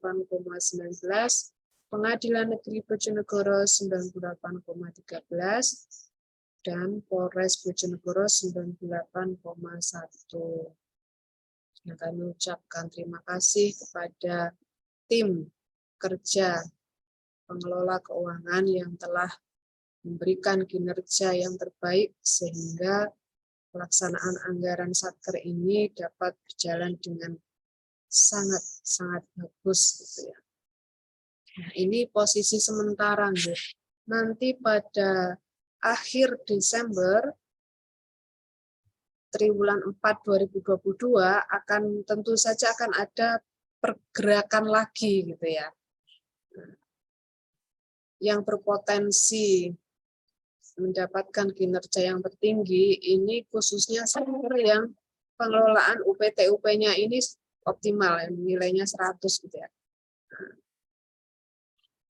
Pengadilan Negeri Bojonegoro 98,13, dan Polres Bojonegoro 98,1. Nah, kami ucapkan terima kasih kepada tim kerja pengelola keuangan yang telah memberikan kinerja yang terbaik sehingga pelaksanaan anggaran Satker ini dapat berjalan dengan sangat bagus gitu ya. Nah, ini posisi sementara nih. Nanti pada akhir Desember triwulan 4 2022 akan tentu saja akan ada pergerakan lagi gitu ya. Yang berpotensi mendapatkan kinerja yang tertinggi ini khususnya sektor yang pengelolaan UPT-UP-nya ini optimal, nilainya 100 gitu ya.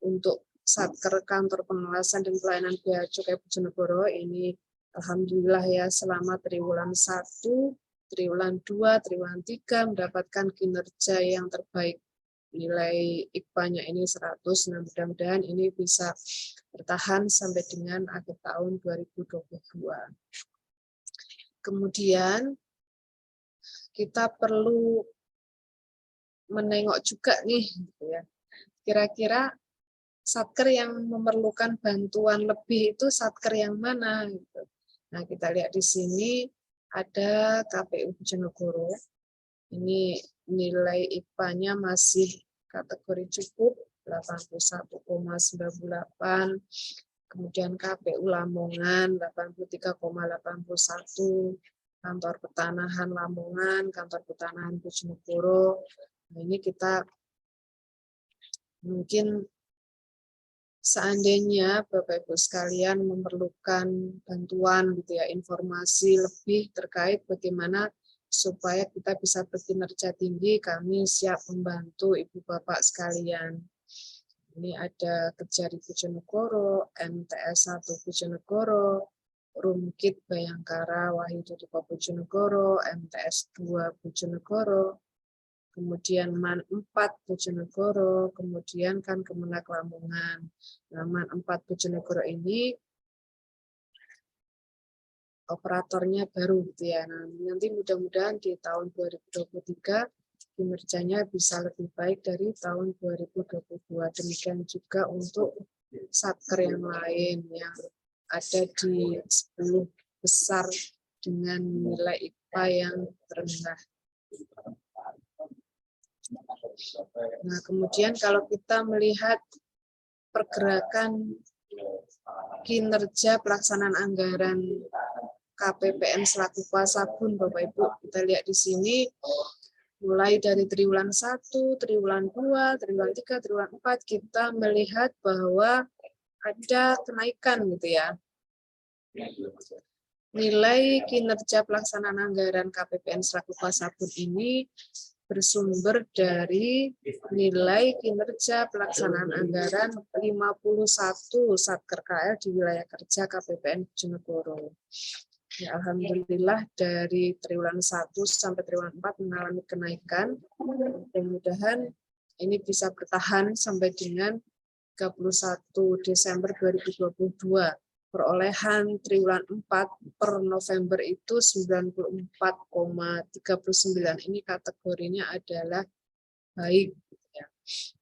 Untuk Satker Kantor Pengawasan dan Pelayanan Bea Cukai Bojonegoro ini alhamdulillah ya selama triwulan 1, triwulan 2, triwulan 3 mendapatkan kinerja yang terbaik. Nilai IKPA-nya ini 100, nah mudah-mudahan ini bisa bertahan sampai dengan akhir tahun 2022. Kemudian kita perlu menengok juga nih gitu ya. Kira-kira Satker yang memerlukan bantuan lebih itu Satker yang mana gitu. Nah, kita lihat di sini ada KPU Bojonegoro. Ini nilai IKPA-nya masih kategori cukup 81,98. Kemudian KPU Lamongan 83,81. Kantor Pertanahan Lamongan, Kantor Pertanahan Bojonegoro. Nah, ini kita mungkin seandainya Bapak Ibu sekalian memerlukan bantuan gitu ya, informasi lebih terkait bagaimana supaya kita bisa berkinerja tinggi, kami siap membantu Ibu Bapak sekalian. Ini ada Kejari Bojonegoro, MTS 1 Bojonegoro, Rumkit Bayangkara Wahyu Tutupa Bojonegoro, MTS 2 Bojonegoro, kemudian MAN 4 Bojonegoro, kemudian kan Kemenak Lamongan. Nah, MAN 4 Bojonegoro ini operatornya baru gitu ya. Nah, nanti mudah-mudahan di tahun 2023 kinerjanya bisa lebih baik dari tahun 2022. Demikian juga untuk Satker yang lain yang ada di 10 besar dengan nilai IKPA yang terendah. Nah, kemudian kalau kita melihat pergerakan kinerja pelaksanaan anggaran KPPN selaku pasabun, Bapak Ibu, kita lihat di sini mulai dari triwulan 1, triwulan 2, triwulan 3, triwulan 4 kita melihat bahwa ada kenaikan gitu ya. Nilai kinerja pelaksanaan anggaran KPPN selaku pasabun ini bersumber dari nilai kinerja pelaksanaan anggaran 51 Satker KL di wilayah kerja KPPN Bojonegoro. Ya, alhamdulillah dari triwulan 1 sampai triwulan 4 mengalami kenaikan. Mudah-mudahan ini bisa bertahan sampai dengan 31 Desember 2022. Perolehan triwulan 4 per November itu 94,39. Ini kategorinya adalah baik. Ya.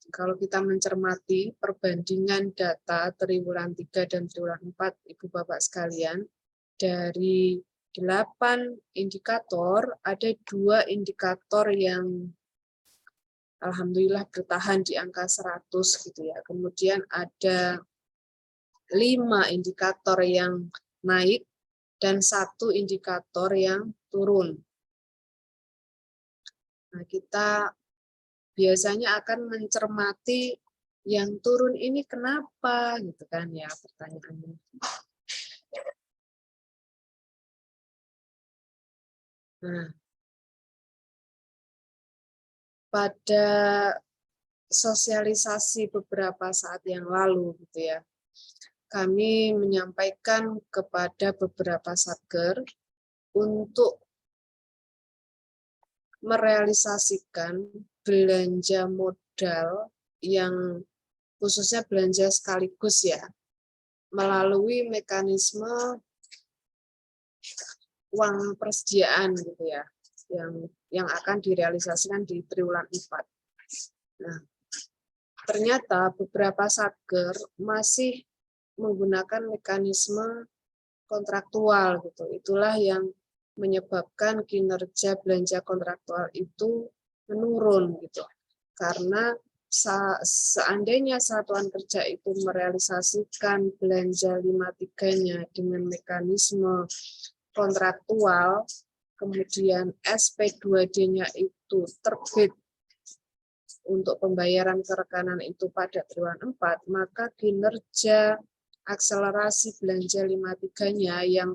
Kalau kita mencermati perbandingan data triwulan 3 dan triwulan 4, Ibu Bapak sekalian, dari 8 indikator, ada 2 indikator yang alhamdulillah bertahan di angka 100 gitu ya. Kemudian ada 5 indikator yang naik dan 1 indikator yang turun. Nah, kita biasanya akan mencermati yang turun ini kenapa gitu kan ya pertanyaannya. Nah, pada sosialisasi beberapa saat yang lalu gitu ya, kami menyampaikan kepada beberapa satker untuk merealisasikan belanja modal yang khususnya belanja sekaligus ya, melalui mekanisme uang persediaan gitu ya, yang akan direalisasikan di triwulan 4. Nah, ternyata beberapa satker masih menggunakan mekanisme kontraktual gitu. Itulah yang menyebabkan kinerja belanja kontraktual itu menurun gitu. Karena seandainya satuan kerja itu merealisasikan belanja 5/3-nya dengan mekanisme kontraktual, kemudian SP2D-nya itu terbit untuk pembayaran kerekanan itu pada triwulan 4, maka kinerja akselerasi belanja 5/3-nya yang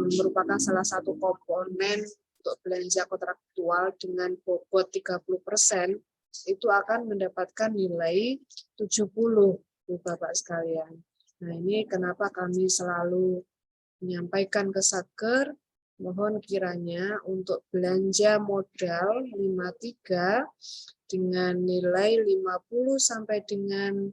merupakan salah satu komponen untuk belanja kontraktual dengan bobot 30%, itu akan mendapatkan nilai 70, Bapak sekalian. Nah, ini kenapa kami selalu menyampaikan ke satker, mohon kiranya untuk belanja modal 5/3 dengan nilai 50 sampai dengan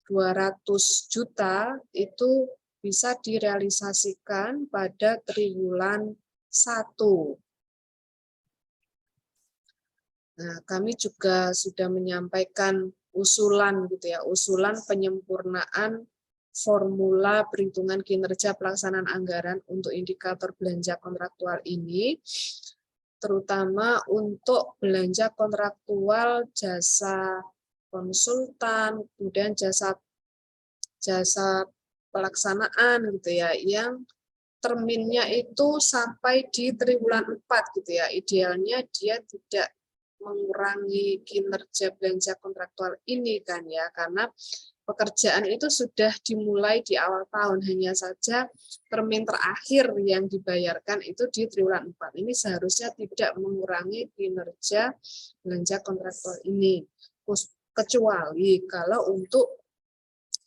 200 juta itu bisa direalisasikan pada triwulan 1. Nah, kami juga sudah menyampaikan usulan gitu ya, usulan penyempurnaan formula perhitungan kinerja pelaksanaan anggaran untuk indikator belanja kontraktual ini, terutama untuk belanja kontraktual jasa konsultan, kemudian jasa pelaksanaan gitu ya, yang terminnya itu sampai di triwulan 4 gitu ya. Idealnya dia tidak mengurangi kinerja belanja kontraktual ini kan ya, karena pekerjaan itu sudah dimulai di awal tahun, hanya saja termin terakhir yang dibayarkan itu di triwulan 4. Ini seharusnya tidak mengurangi kinerja belanja kontraktual ini, kecuali kalau untuk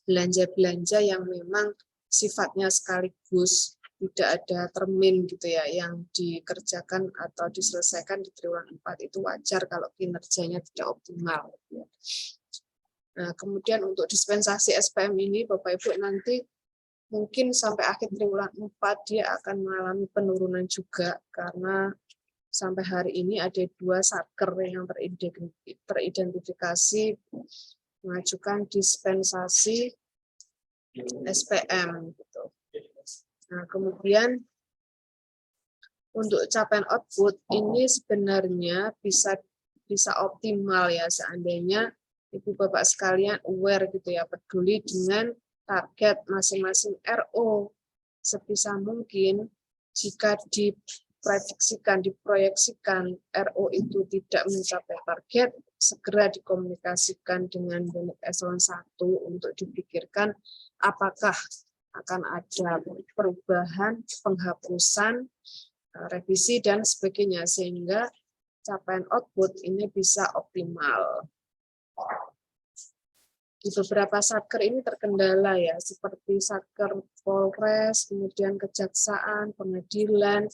belanja-belanja yang memang sifatnya sekaligus, tidak ada termin gitu ya, yang dikerjakan atau diselesaikan di triwulan 4, itu wajar kalau kinerjanya tidak optimal. Nah, kemudian untuk dispensasi SPM ini, Bapak Ibu, nanti mungkin sampai akhir triwulan 4 dia akan mengalami penurunan juga, karena sampai hari ini ada 2 satker yang teridentifikasi mengajukan dispensasi SPM gitu. Nah, kemudian untuk capaian output ini sebenarnya bisa optimal ya, seandainya Ibu Bapak sekalian aware gitu ya, peduli dengan target masing-masing RO. Sebisa mungkin jika diproyeksikan RO itu tidak mencapai target, segera dikomunikasikan dengan Banik Eselon 1 untuk dipikirkan apakah akan ada perubahan, penghapusan, revisi, dan sebagainya, sehingga capaian output ini bisa optimal. Di beberapa satker ini terkendala ya, seperti satker Polres, kemudian kejaksaan, pengadilan,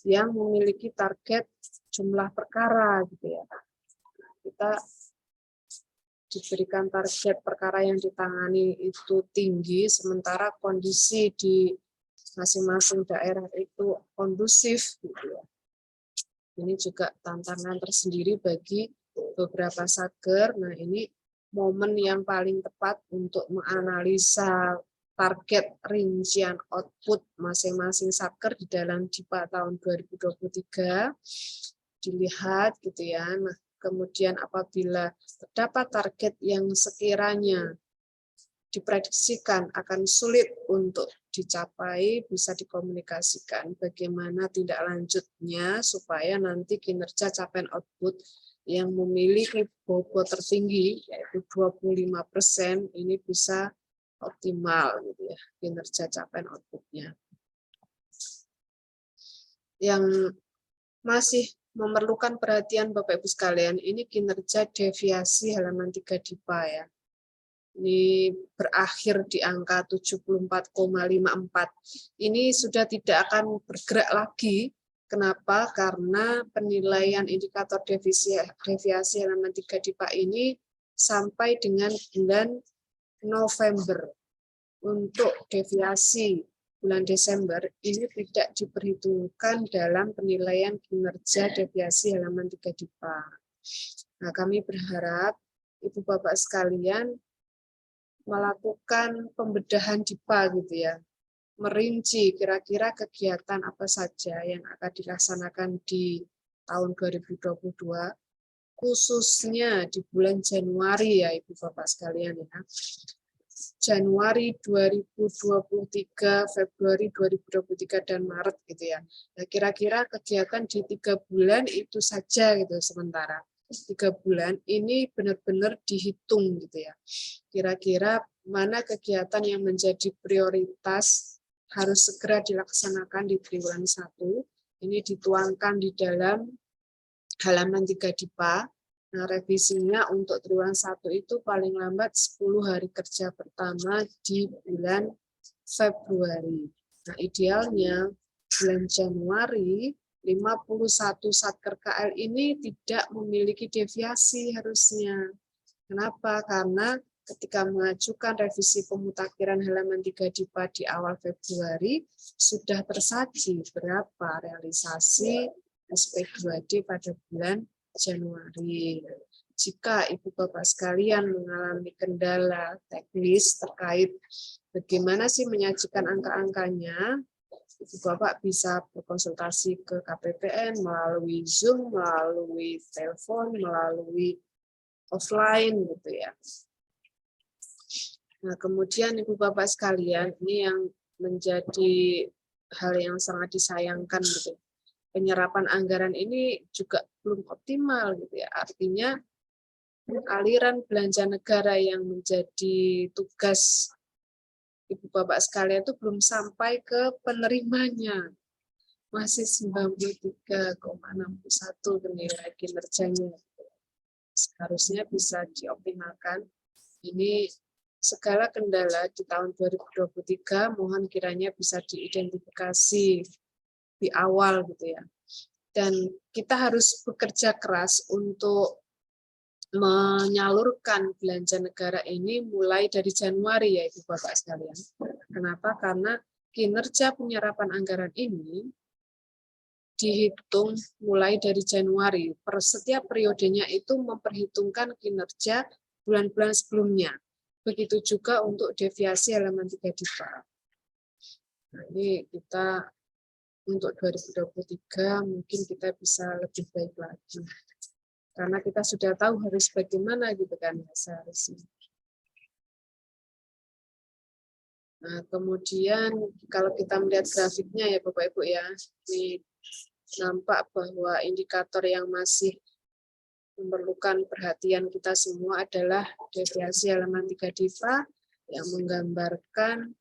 yang memiliki target jumlah perkara gitu ya. Kita diberikan target perkara yang ditangani itu tinggi, sementara kondisi di masing-masing daerah itu kondusif gitu ya. Ini juga tantangan tersendiri bagi beberapa satker. Nah, ini momen yang paling tepat untuk menganalisa target rincian output masing-masing satker di dalam DIPA tahun 2023, dilihat gitu ya. Nah, kemudian apabila terdapat target yang sekiranya diprediksikan akan sulit untuk dicapai, bisa dikomunikasikan bagaimana tindak lanjutnya supaya nanti kinerja capaian output yang memiliki bobot tertinggi yaitu 25% ini bisa optimal gitu ya, kinerja capaian outputnya. Yang masih memerlukan perhatian Bapak Ibu sekalian, ini kinerja deviasi halaman 3 DIPA ya. Ini berakhir di angka 74,54. Ini sudah tidak akan bergerak lagi. Kenapa? Karena penilaian indikator deviasi halaman 3 DIPA ini sampai dengan bulan November. Untuk deviasi bulan Desember ini tidak diperhitungkan dalam penilaian kinerja deviasi halaman 3 DIPA. Nah, kami berharap Ibu Bapak sekalian melakukan pembedahan DIPA gitu ya. Merinci kira-kira kegiatan apa saja yang akan dilaksanakan di tahun 2022, khususnya di bulan Januari ya Ibu Bapak sekalian ya. Januari 2023, Februari 2023, dan Maret gitu ya. Nah, kira-kira kegiatan di 3 bulan itu saja gitu sementara. 3 bulan ini benar-benar dihitung gitu ya. Kira-kira mana kegiatan yang menjadi prioritas harus segera dilaksanakan di triwulan 1. Ini dituangkan di dalam halaman 3 DIPA. Nah, revisinya untuk triwulan 1 itu paling lambat 10 hari kerja pertama di bulan Februari. Nah, idealnya bulan Januari 51 Satker KL ini tidak memiliki deviasi harusnya. Kenapa? Karena ketika mengajukan revisi pemutakhiran halaman 3 DIPA di awal Februari, sudah tersaji berapa realisasi SP2D pada bulan Januari. Jika Ibu Bapak sekalian mengalami kendala teknis terkait bagaimana sih menyajikan angka-angkanya, Ibu Bapak bisa berkonsultasi ke KPPN melalui Zoom, melalui telepon, melalui offline gitu ya. Nah, kemudian Ibu Bapak sekalian, ini yang menjadi hal yang sangat disayangkan gitu. Penyerapan anggaran ini juga belum optimal gitu ya. Artinya aliran belanja negara yang menjadi tugas Ibu Bapak sekalian itu belum sampai ke penerimanya. Masih 93,61 nilai kinerjanya. Seharusnya bisa dioptimalkan. Ini segala kendala di tahun 2023 mohon kiranya bisa diidentifikasi di awal gitu ya. Dan kita harus bekerja keras untuk menyalurkan belanja negara ini mulai dari Januari ya Ibu Bapak sekalian. Kenapa? Karena kinerja penyerapan anggaran ini dihitung mulai dari Januari. Per setiap periodenya itu memperhitungkan kinerja bulan-bulan sebelumnya. Begitu juga untuk deviasi halaman 3 DIPA. Nah, ini kita untuk 2023 mungkin kita bisa lebih baik lagi. Karena kita sudah tahu harus bagaimana gitu kan seharusnya. Nah, kemudian kalau kita melihat grafiknya ya Bapak Ibu ya, ini nampak bahwa indikator yang masih memerlukan perhatian kita semua adalah deviasi halaman 3 DIPA yang menggambarkan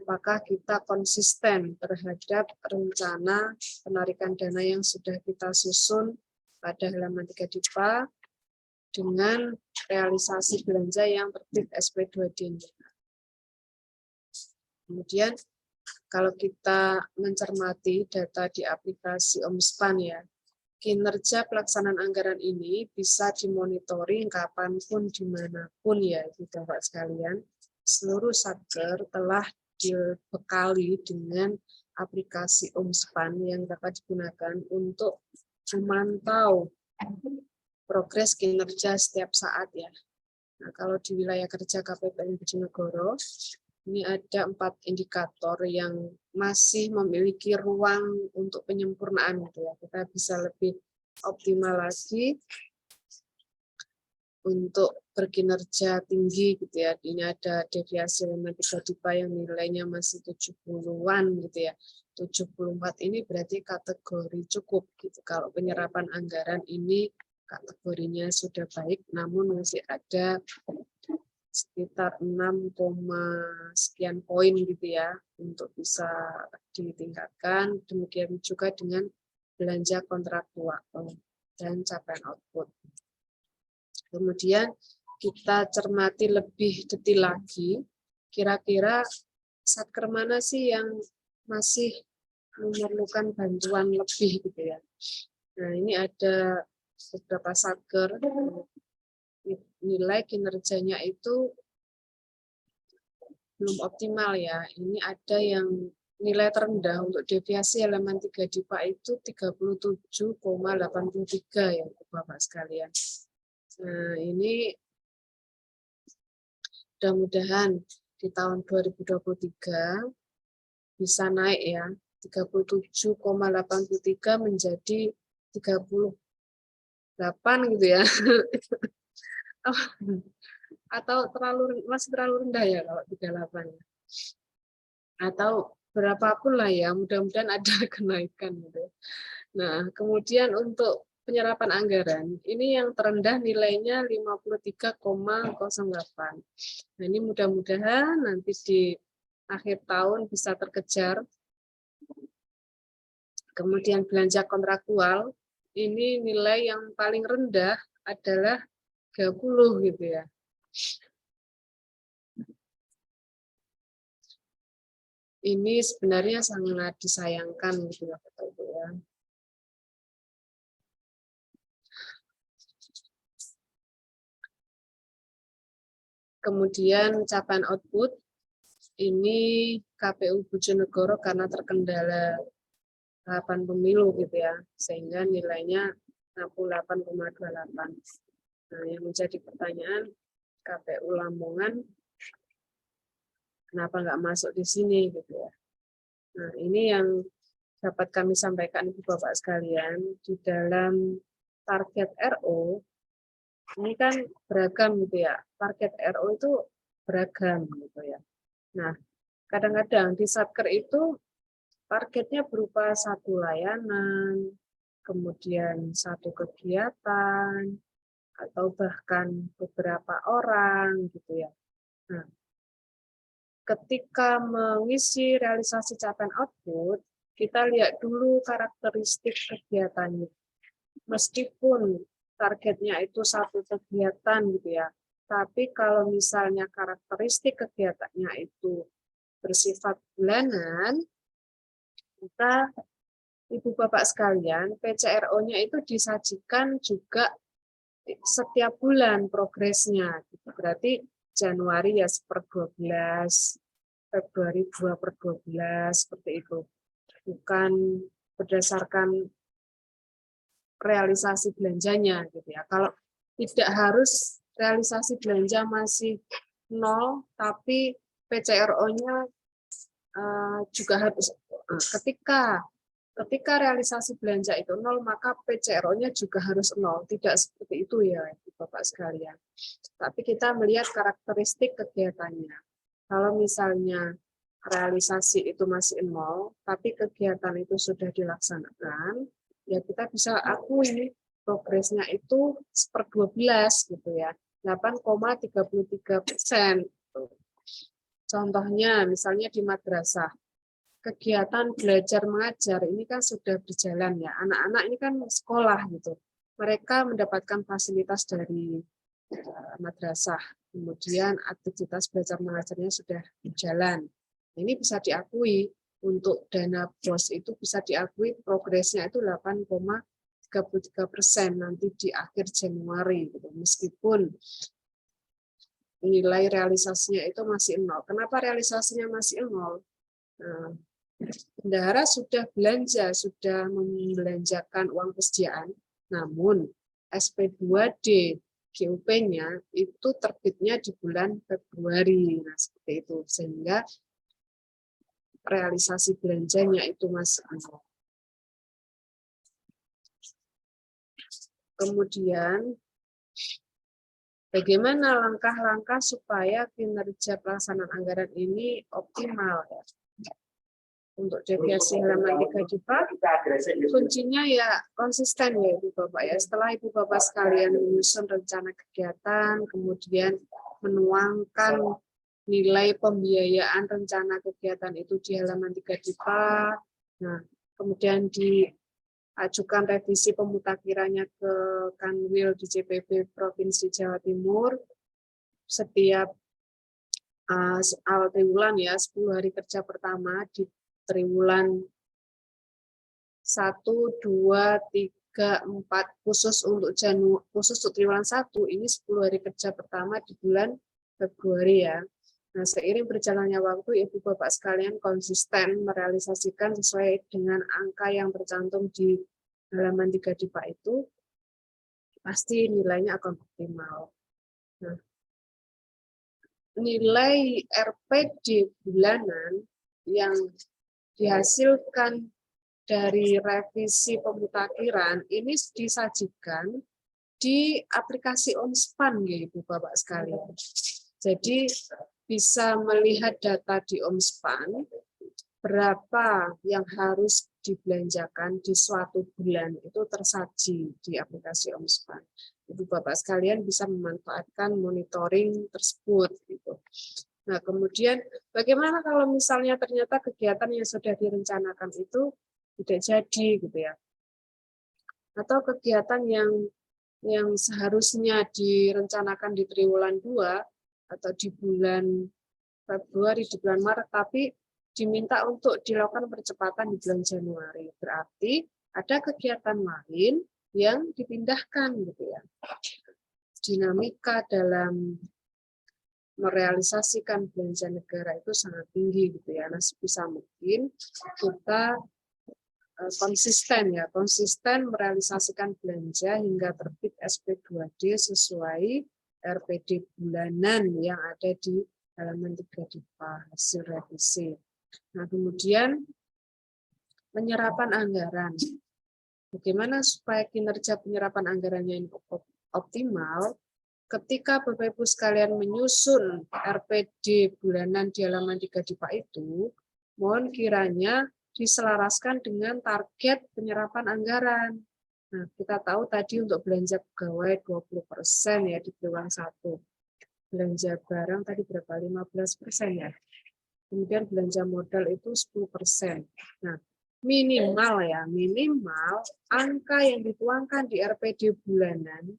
apakah kita konsisten terhadap rencana penarikan dana yang sudah kita susun pada halaman 3 DIPA dengan realisasi belanja yang tertib SP2D. Kemudian kalau kita mencermati data di aplikasi Omspan ya, kinerja pelaksanaan anggaran ini bisa dimonitoring kapanpun, dimanapun ya, Bapak sekalian. Seluruh satker telah dibekali dengan aplikasi Omspan yang dapat digunakan untuk memantau progres kinerja setiap saat ya. Nah, kalau di wilayah kerja KPPN Bojonegoro, ini ada 4 indikator yang masih memiliki ruang untuk penyempurnaan gitu ya. Kita bisa lebih optimal lagi untuk berkinerja tinggi gitu ya. Ini ada deviasi halaman 3 DIPA yang nilainya masih 70-an gitu ya. 74 ini berarti kategori cukup gitu. Kalau penyerapan anggaran ini kategorinya sudah baik, namun masih ada sekitar 6, sekian poin gitu ya untuk bisa ditingkatkan. Demikian juga dengan belanja kontraktual, dan capaian output. Kemudian kita cermati lebih detail lagi, kira-kira satker mana sih yang masih memerlukan bantuan lebih gitu ya. Nah, ini ada beberapa satker, nilai kinerjanya itu belum optimal ya. Ini ada yang nilai terendah untuk deviasi elemen 3 DIPA itu 37,83 ya Bapak sekalian. Nah, ini mudah-mudahan di tahun 2023 bisa naik ya, 37,83 menjadi 38 gitu ya. Atau masih terlalu rendah ya kalau 38 ya. Atau berapapun lah ya, mudah-mudahan ada kenaikan gitu. Nah, kemudian untuk penyerapan anggaran, ini yang terendah nilainya 53,08. Nah, ini mudah-mudahan nanti di akhir tahun bisa terkejar. Kemudian belanja kontraktual, ini nilai yang paling rendah adalah 30 gitu ya. Ini sebenarnya sangat disayangkan gitu ya, Bapak Ibu ya. Kemudian capaian output, ini KPU Bojonegoro karena terkendala tahapan pemilu gitu ya, sehingga nilainya 68,28. Nah, yang menjadi pertanyaan, KPU Lamongan kenapa nggak masuk di sini gitu ya. Nah, ini yang dapat kami sampaikan Ibu Bapak sekalian, di dalam target RO, ini kan beragam gitu ya, target RO itu beragam gitu ya. Nah, kadang-kadang di Satker itu targetnya berupa satu layanan, kemudian satu kegiatan, atau bahkan beberapa orang gitu ya. Nah, ketika mengisi realisasi capaian output, kita lihat dulu karakteristik kegiatannya. Meskipun targetnya itu satu kegiatan gitu ya, tapi kalau misalnya karakteristik kegiatannya itu bersifat bulanan, kita Ibu Bapak sekalian, PCRO-nya itu disajikan juga setiap bulan progresnya. Berarti Januari ya 1/12, Februari 2/12, seperti itu. Bukan berdasarkan realisasi belanjanya gitu ya. Kalau tidak harus realisasi belanja masih 0, tapi PCRO-nya juga harus ketika realisasi belanja itu 0, maka PCRO-nya juga harus 0. Tidak seperti itu ya, Bapak sekalian. Tapi kita melihat karakteristik kegiatannya. Kalau misalnya realisasi itu masih 0, tapi kegiatan itu sudah dilaksanakan, ya kita bisa akui progresnya itu 1/12 gitu ya, 8,33%. Contohnya misalnya di madrasah, kegiatan belajar mengajar ini kan sudah berjalan ya, anak-anak ini kan sekolah gitu, mereka mendapatkan fasilitas dari madrasah, kemudian aktivitas belajar mengajarnya sudah berjalan. Ini bisa diakui untuk dana BOS itu bisa diakui progresnya itu 8,33% nanti di akhir Januari, gitu. Meskipun nilai realisasinya itu masih 0. Kenapa realisasinya masih 0? Nah, bendahara sudah belanja, sudah membelanjakan uang persediaan, namun SP2D GUP-nya itu terbitnya di bulan Februari. Nah, seperti itu. Sehingga realisasi belanjanya itu masih 0. Kemudian, bagaimana langkah-langkah supaya kinerja pelaksanaan anggaran ini optimal ya? Untuk deviasi halaman 3 DIPA, kuncinya ya konsisten ya Ibu Bapak ya. Setelah Ibu Bapak sekalian menyusun rencana kegiatan, kemudian menuangkan nilai pembiayaan rencana kegiatan itu di halaman 3 DIPA, nah kemudian ajukan revisi pemutakhirannya ke Kanwil di CPB Provinsi Jawa Timur setiap awal triwulan ya, 10 hari kerja pertama di triwulan 1, 2, 3, 4 khusus untuk triwulan 1 ini 10 hari kerja pertama di bulan Februari ya. Nah, seiring berjalannya waktu, Ibu Bapak sekalian konsisten merealisasikan sesuai dengan angka yang tercantum di halaman 3 DIPA itu, pasti nilainya akan optimal. Nah, nilai RPD bulanan yang dihasilkan dari revisi pemutakhiran ini disajikan di aplikasi Omspan ya Ibu Bapak sekalian. Jadi bisa melihat data di Omspan berapa yang harus dibelanjakan di suatu bulan itu tersaji di aplikasi Omspan. Ibu Bapak sekalian bisa memanfaatkan monitoring tersebut gitu. Nah, kemudian bagaimana kalau misalnya ternyata kegiatan yang sudah direncanakan itu tidak jadi gitu ya. Atau kegiatan yang seharusnya direncanakan di triwulan 2 atau di bulan Februari, di bulan Maret, tapi diminta untuk dilakukan percepatan di bulan Januari. Berarti ada kegiatan lain yang dipindahkan gitu ya. Dinamika dalam merealisasikan belanja negara itu sangat tinggi gitu ya. Nah, sebisa mungkin kita konsisten merealisasikan belanja hingga terbit SP2D sesuai RPD bulanan yang ada di halaman 3 DIPA hasil revisi. Nah, kemudian penyerapan anggaran. Bagaimana supaya kinerja penyerapan anggarannya ini optimal? Ketika Bapak Ibu sekalian menyusun RPD bulanan di halaman 3 DIPA itu, mohon kiranya diselaraskan dengan target penyerapan anggaran. Nah, kita tahu tadi untuk belanja pegawai 20% ya di triwulan 1. Belanja barang tadi berapa? 15% ya. Kemudian belanja modal itu 10%. Nah, minimal angka yang dituangkan di RPD bulanan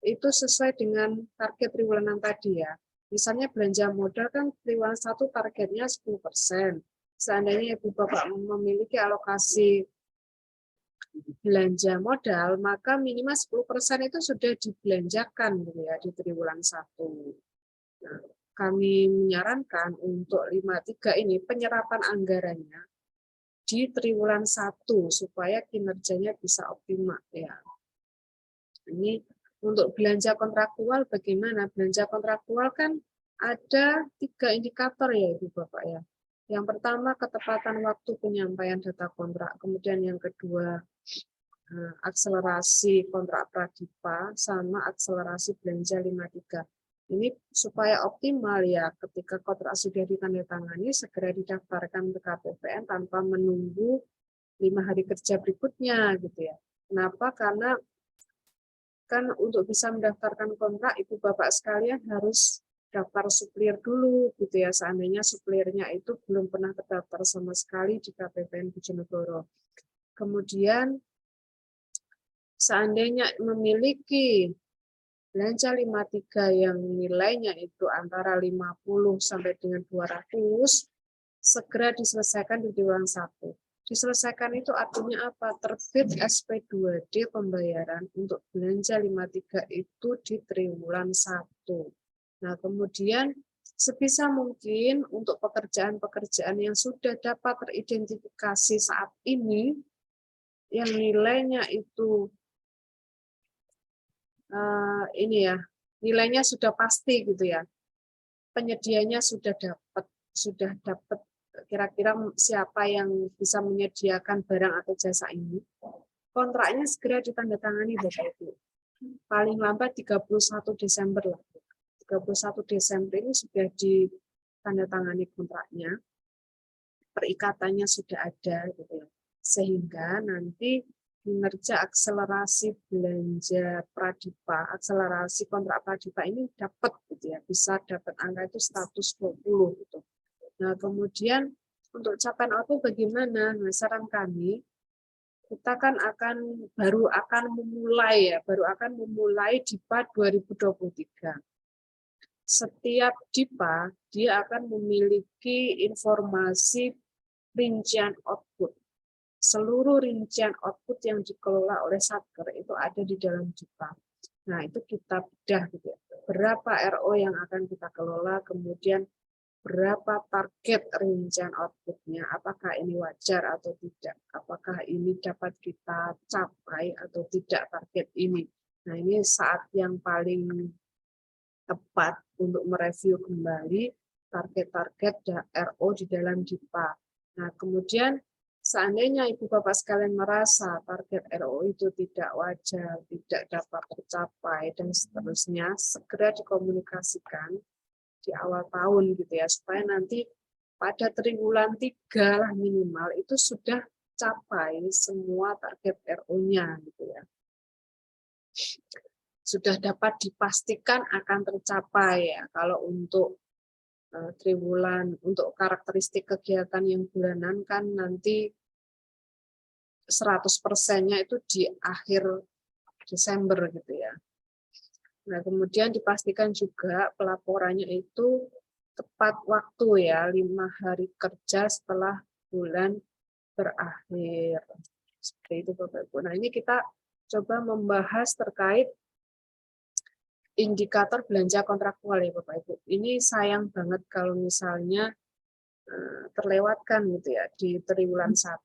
itu sesuai dengan target triwulan tadi ya. Misalnya belanja modal kan triwulan 1 targetnya 10%. Seandainya Ibu Bapak memiliki alokasi belanja modal, maka minimal 10% itu sudah dibelanjakan gitu ya di triwulan 1. Nah, kami menyarankan untuk 53 ini penyerapan anggarannya di triwulan 1 supaya kinerjanya bisa optimal ya. Ini untuk belanja kontraktual bagaimana? Belanja kontraktual kan ada 3 indikator ya Ibu Bapak ya. Yang pertama ketepatan waktu penyampaian data kontrak, kemudian yang kedua akselerasi kontrak pradipa sama akselerasi belanja 53. Ini supaya optimal ya ketika kontrak sudah ditandatangani segera didaftarkan ke KPPN tanpa menunggu 5 hari kerja berikutnya gitu ya. Kenapa? Karena kan untuk bisa mendaftarkan kontrak Ibu Bapak sekalian harus daftar supplier dulu gitu ya, seandainya suppliernya itu belum pernah terdaftar sama sekali di KPPN Bojonegoro. Kemudian seandainya memiliki belanja 53 yang nilainya itu antara 50 sampai dengan 200, segera diselesaikan di triwulan 1. Diselesaikan itu artinya apa? Terbit SP2D pembayaran untuk belanja 53 itu di triwulan 1. Nah, kemudian sebisa mungkin untuk pekerjaan-pekerjaan yang sudah dapat teridentifikasi saat ini, yang nilainya itu nilainya sudah pasti gitu ya, penyedianya sudah dapat kira-kira siapa yang bisa menyediakan barang atau jasa ini, kontraknya segera ditandatangani Bapak Ibu. Paling lambat 31 Desember lah. 31 Desember ini sudah ditandatangani kontraknya, perikatannya sudah ada gitu ya. Sehingga nanti kinerja akselerasi belanja pradipa, akselerasi kontrak pradipa ini dapat gitu ya, bisa dapat angka itu 120 gitu. Nah, kemudian untuk capaian output bagaimana? Nah, saran kami kita kan baru akan memulai DIPA 2023. Setiap DIPA dia akan memiliki informasi rincian output. Seluruh rincian output yang dikelola oleh Satker itu ada di dalam DIPA. Nah, itu kita bedah gitu ya. Berapa RO yang akan kita kelola, kemudian berapa target rincian outputnya, apakah ini wajar atau tidak, apakah ini dapat kita capai atau tidak target ini. Nah, ini saat yang paling tepat untuk mereview kembali target-target RO di dalam DIPA. Nah, kemudian seandainya Ibu Bapak sekalian merasa target RO itu tidak wajar, tidak dapat tercapai, dan seterusnya, segera dikomunikasikan di awal tahun gitu ya, supaya nanti pada triwulan 3 lah minimal itu sudah capai semua target RO-nya gitu ya. Sudah dapat dipastikan akan tercapai ya. Kalau untuk triwulan, untuk karakteristik kegiatan yang bulanan kan nanti 100%-nya itu di akhir Desember gitu ya. Nah, kemudian dipastikan juga pelaporannya itu tepat waktu ya, 5 hari kerja setelah bulan berakhir. Seperti itu Bapak Ibu. Nah, ini kita coba membahas terkait indikator belanja kontraktual ya Bapak Ibu. Ini sayang banget kalau misalnya terlewatkan gitu ya di triwulan 1.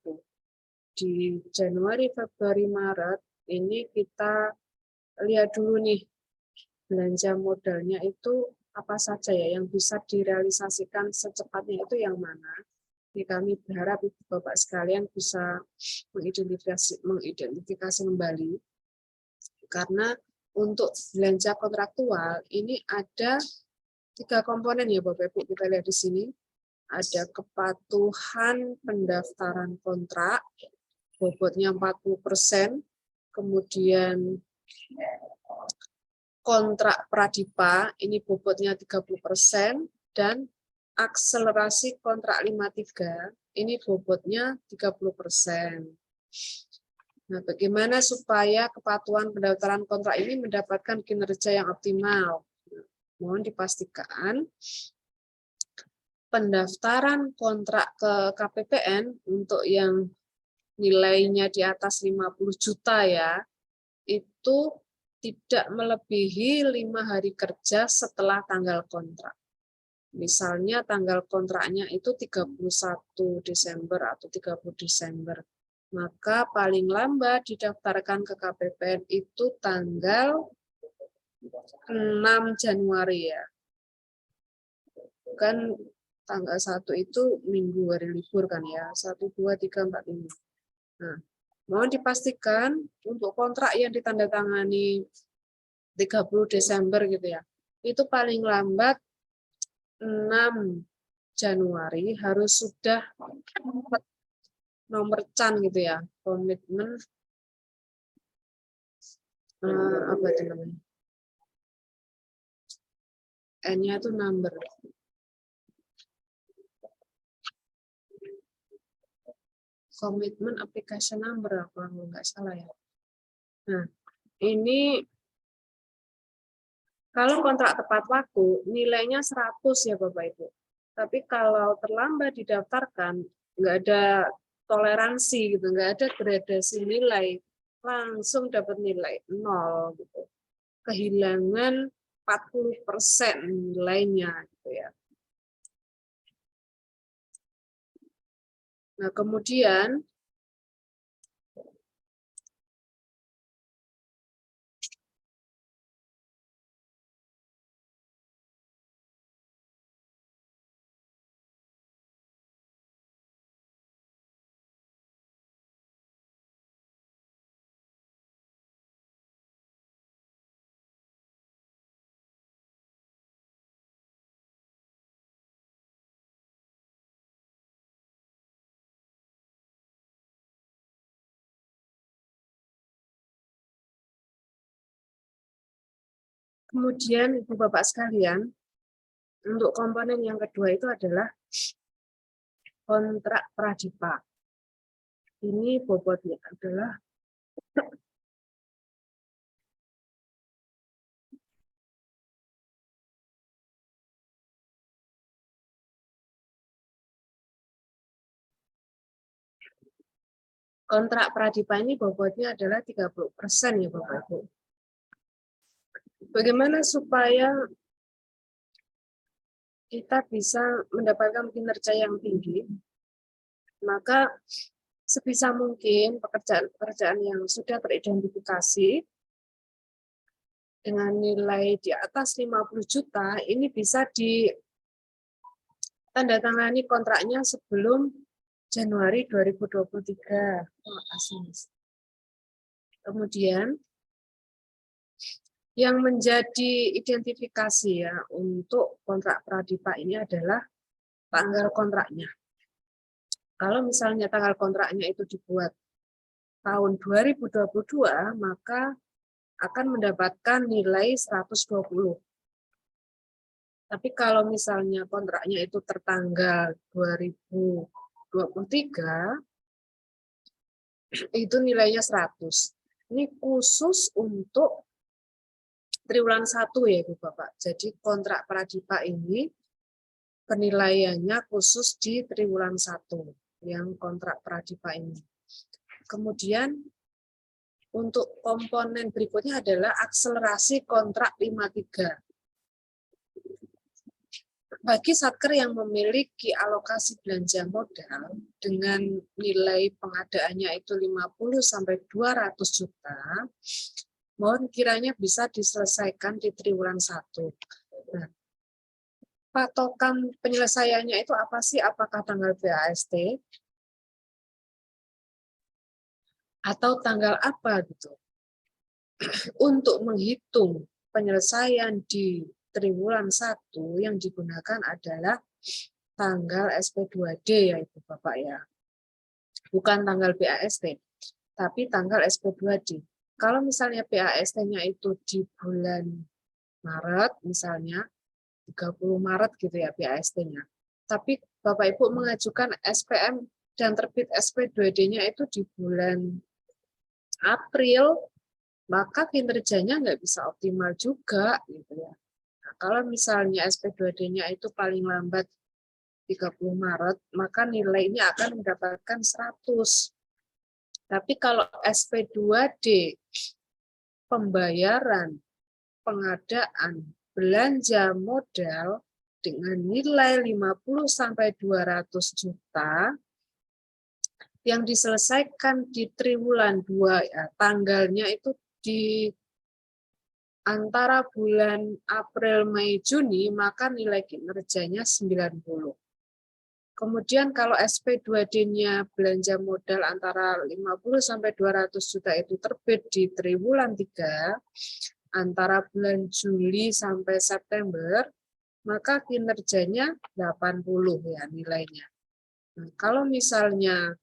Di Januari, Februari, Maret ini kita lihat dulu nih belanja modalnya itu apa saja ya yang bisa direalisasikan secepatnya itu yang mana. Jadi kami berharap Ibu Bapak sekalian bisa mengidentifikasi kembali, karena untuk belanja kontraktual ini ada 3 komponen ya Bapak Ibu, kita lihat di sini. Ada kepatuhan pendaftaran kontrak, bobotnya 40%, kemudian kontrak pradipa, ini bobotnya 30%, dan akselerasi kontrak 53, ini bobotnya 30%. Nah, bagaimana supaya kepatuhan pendaftaran kontrak ini mendapatkan kinerja yang optimal? Mohon dipastikan pendaftaran kontrak ke KPPN untuk yang nilainya di atas 50 juta ya, itu tidak melebihi 5 hari kerja setelah tanggal kontrak. Misalnya tanggal kontraknya itu 31 Desember atau 30 Desember. Maka paling lambat didaftarkan ke KPPN itu tanggal 6 Januari ya. Kan tanggal 1 itu minggu hari libur kan ya. 1, 2, 3, 4, 5. Nah, mohon dipastikan untuk kontrak yang ditandatangani 30 Desember gitu ya, itu paling lambat 6 Januari harus sudah nomor CAN gitu ya, komitmen apa itu namanya? N-nya itu number. Komitmen application number kalau nggak salah ya. Nah, ini kalau kontrak tepat waktu, nilainya 100 ya Bapak Ibu. Tapi kalau terlambat didaftarkan, nggak ada toleransi gitu, nggak ada gradasi nilai, langsung dapat nilai 0 gitu. Kehilangan 40% nilainya gitu ya. Nah, kemudian Ibu Bapak sekalian, untuk komponen yang kedua itu adalah kontrak pradipa. Ini bobotnya adalah kontrak Pradipa ini bobotnya adalah 30% ya Bapak Ibu. Bagaimana supaya kita bisa mendapatkan kinerja yang tinggi? Maka sebisa mungkin pekerjaan-pekerjaan yang sudah teridentifikasi dengan nilai di atas 50 juta ini bisa ditandatangani kontraknya sebelum Januari 2023. Terima kasih, Mas. Kemudian yang menjadi identifikasi ya untuk kontrak Pradipa ini adalah tanggal kontraknya. Kalau misalnya tanggal kontraknya itu dibuat tahun 2022, maka akan mendapatkan nilai 120. Tapi kalau misalnya kontraknya itu tertanggal 2023, itu nilainya 100. Ini khusus untuk triwulan 1 ya Ibu Bapak. Jadi kontrak Pradipa ini penilaiannya khusus di triwulan 1 yang kontrak Pradipa ini. Kemudian untuk komponen berikutnya adalah akselerasi kontrak 53. Bagi satker yang memiliki alokasi belanja modal dengan nilai pengadaannya itu 50-200 juta, mohon kiranya bisa diselesaikan di triwulan 1. Nah, patokan penyelesaiannya itu apa sih? Apakah tanggal BAST? Atau tanggal apa gitu? Untuk menghitung penyelesaian di triwulan 1 yang digunakan adalah tanggal SP2D ya Ibu Bapak ya. Bukan tanggal BAST, tapi tanggal SP2D. Kalau misalnya BAST-nya itu di bulan Maret misalnya, 30 Maret gitu ya BAST-nya. Tapi Bapak Ibu mengajukan SPM dan terbit SP2D-nya itu di bulan April, maka kinerjanya nggak bisa optimal juga gitu ya. Nah, kalau misalnya SP2D-nya itu paling lambat 30 Maret, maka nilainya akan mendapatkan 100. Tapi kalau SP2D pembayaran, pengadaan, belanja modal dengan nilai 50-200 juta yang diselesaikan di triwulan 2 ya, tanggalnya itu di antara bulan April, Mei, Juni, maka nilai kinerjanya 90. Kemudian kalau SP2D-nya belanja modal antara 50-200 juta itu terbit di triwulan 3, antara bulan Juli sampai September, maka kinerjanya 80 ya nilainya. Nah, kalau misalnya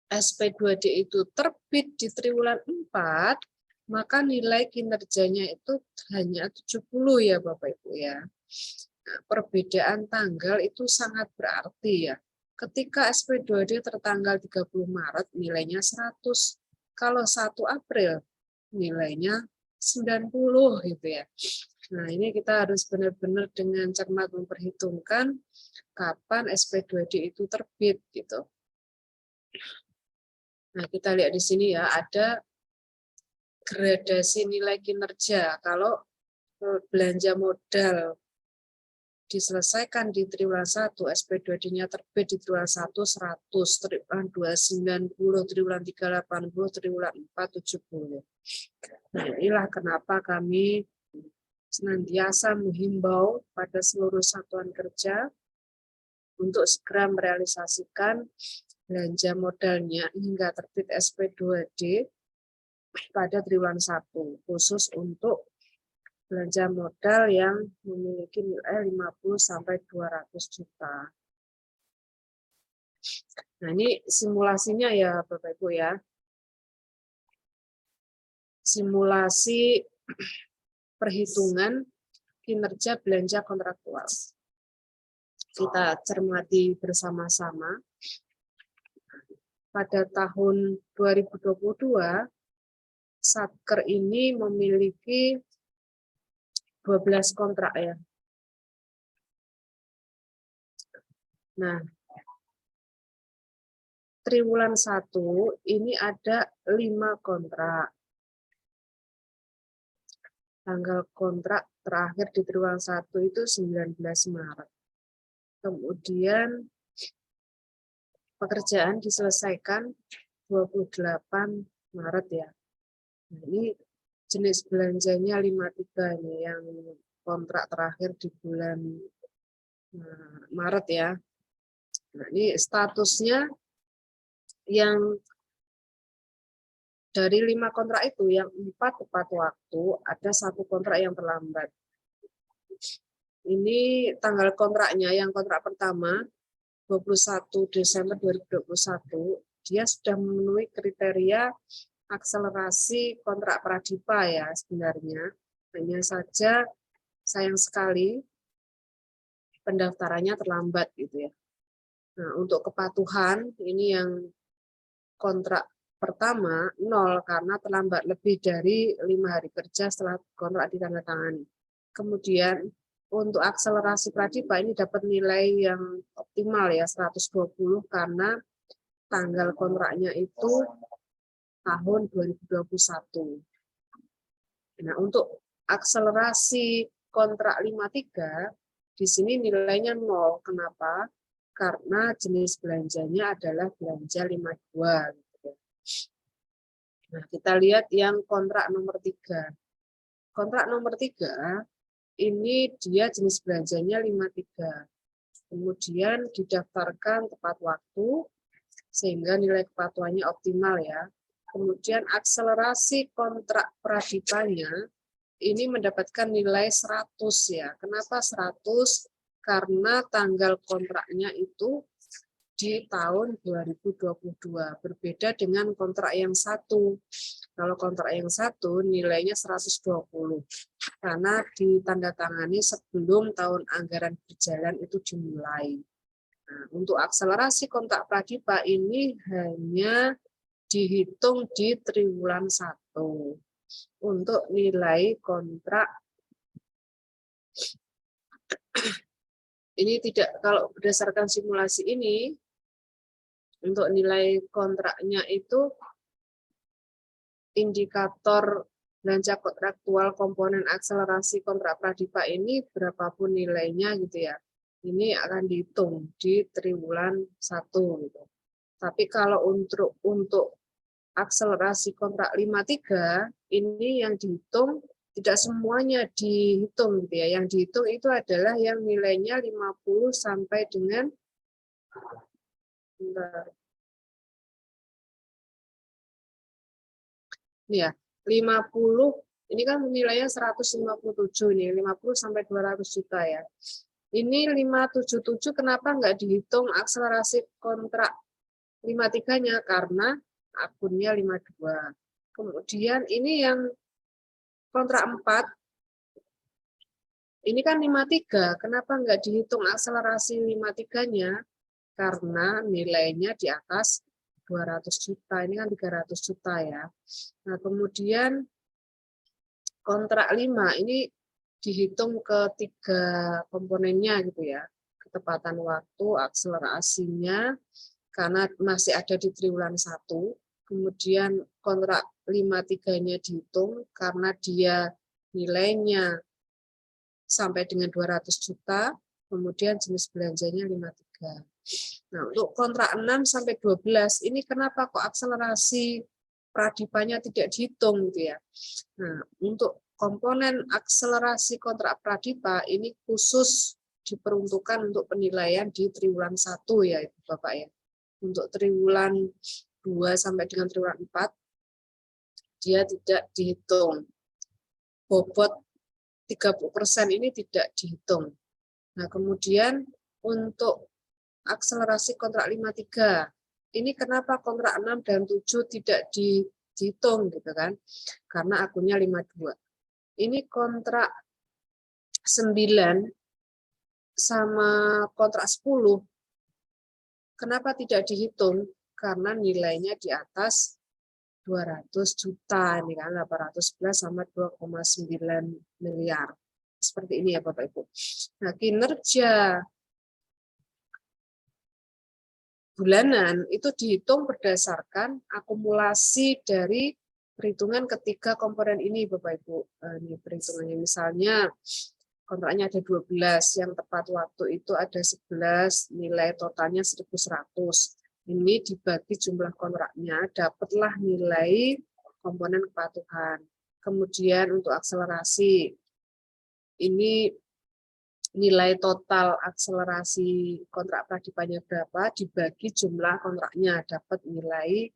SP2D itu terbit di triwulan 4, maka nilai kinerjanya itu hanya 70 ya Bapak Ibu ya. Nah, perbedaan tanggal itu sangat berarti ya. Ketika SP2D tertanggal 30 Maret nilainya 100. Kalau 1 April nilainya 90 gitu ya. Nah, ini kita harus benar-benar dengan cermat memperhitungkan kapan SP2D itu terbit gitu. Nah, kita lihat di sini ya, ada gradasi nilai kinerja. Kalau belanja modal diselesaikan di triwulan 1, SP2D-nya terbit di triwulan 1 100, triwulan 2 90, triwulan 3 80, triwulan 4 70. Nah, inilah kenapa kami senantiasa menghimbau pada seluruh satuan kerja untuk segera merealisasikan belanja modalnya hingga terbit SP2D pada triwulan 1, khusus untuk belanja modal yang memiliki nilai 50-200 juta. Nah, ini simulasinya ya Bapak Ibu ya. Simulasi perhitungan kinerja belanja kontraktual. Kita cermati bersama-sama. pada tahun 2022 Satker ini memiliki 12 kontrak ya. Nah, triwulan 1 ini ada 5 kontrak. Tanggal kontrak terakhir di triwulan 1 itu 19 Maret. Kemudian pekerjaan diselesaikan 28 Maret ya. Nah, ini jenis belanjanya 53 ini yang kontrak terakhir di bulan Maret ya. Nah, ini statusnya yang dari 5 kontrak itu yang 4 tepat waktu, ada 1 kontrak yang terlambat. Ini tanggal kontraknya, yang kontrak pertama 21 Desember 2021, dia sudah memenuhi kriteria akselerasi kontrak Pradipa ya sebenarnya. Hanya saja sayang sekali pendaftarannya terlambat gitu ya. Nah, untuk kepatuhan ini yang kontrak pertama 0 karena terlambat lebih dari 5 hari kerja setelah kontrak ditandatangani. Kemudian untuk akselerasi Pradipa ini dapat nilai yang optimal ya 120 karena tanggal kontraknya itu tahun 2021. Nah, untuk akselerasi kontrak 53 di sini nilainya 0. Kenapa? Karena jenis belanjanya adalah belanja 52. Nah, kita lihat yang kontrak nomor 3. Kontrak nomor 3 ini dia jenis belanjanya 53. Kemudian didaftarkan tepat waktu sehingga nilai kepatuhannya optimal ya. Kemudian akselerasi kontrak Pradipanya ini mendapatkan nilai 100 ya. Kenapa 100? Karena tanggal kontraknya itu di tahun 2022. Berbeda dengan kontrak yang satu. Kalau kontrak yang satu nilainya 120. Karena ditandatangani sebelum tahun anggaran berjalan itu dimulai. Nah, untuk akselerasi kontrak Pradipa ini hanya dihitung di triwulan 1. Untuk nilai kontrak ini tidak, kalau berdasarkan simulasi ini untuk nilai kontraknya itu indikator belanja kontraktual komponen akselerasi kontrak Pradipa ini berapapun nilainya gitu ya. Ini akan dihitung di triwulan 1 gitu. Tapi kalau untuk akselerasi kontrak 53 ini yang dihitung tidak semuanya dihitung gitu ya. Yang dihitung itu adalah yang nilainya 50 sampai dengan ini ya, 50 ini kan nilainya 157 nih, 50 sampai 200 juta ya. Ini 577 kenapa nggak dihitung akselerasi kontrak 53-nya? Karena akunnya 52. Kemudian ini yang kontrak 4, ini kan 53, kenapa nggak dihitung akselerasi 53-nya? Karena nilainya di atas 200 juta, ini kan 300 juta ya. Nah, kemudian kontrak 5, ini dihitung ke 3 komponennya gitu ya. Ketepatan waktu, akselerasinya, karena masih ada di triwulan 1. Kemudian kontrak 53-nya dihitung karena dia nilainya sampai dengan 200 juta, kemudian jenis belanjanya 53. Nah, untuk kontrak 6 sampai 12 ini kenapa kok akselerasi Pradipanya tidak dihitung gitu ya. Nah, untuk komponen akselerasi kontrak Pradipa ini khusus diperuntukkan untuk penilaian di triwulan 1 ya Ibu Bapak ya. Untuk triwulan 2 sampai dengan triwulan 4 dia tidak dihitung. Bobot 30% ini tidak dihitung. Nah, kemudian untuk akselerasi kontrak 53, ini kenapa kontrak 6 dan 7 tidak dihitung gitu kan? Karena akunnya 52. Ini kontrak 9 sama kontrak 10, kenapa tidak dihitung? karena nilainya di atas 200 juta, ini kan 811 sama 2,9 miliar. Seperti ini ya Bapak Ibu. Nah, kinerja bulanan itu dihitung berdasarkan akumulasi dari perhitungan ketiga komponen ini Bapak Ibu. Ini perhitungannya, misalnya kontraknya ada 12, yang tepat waktu itu ada 11, nilai totalnya 1.100. Ini dibagi jumlah kontraknya, dapatlah nilai komponen kepatuhan. Kemudian untuk akselerasi, ini nilai total akselerasi kontrak pradipannya berapa, dibagi jumlah kontraknya, dapat nilai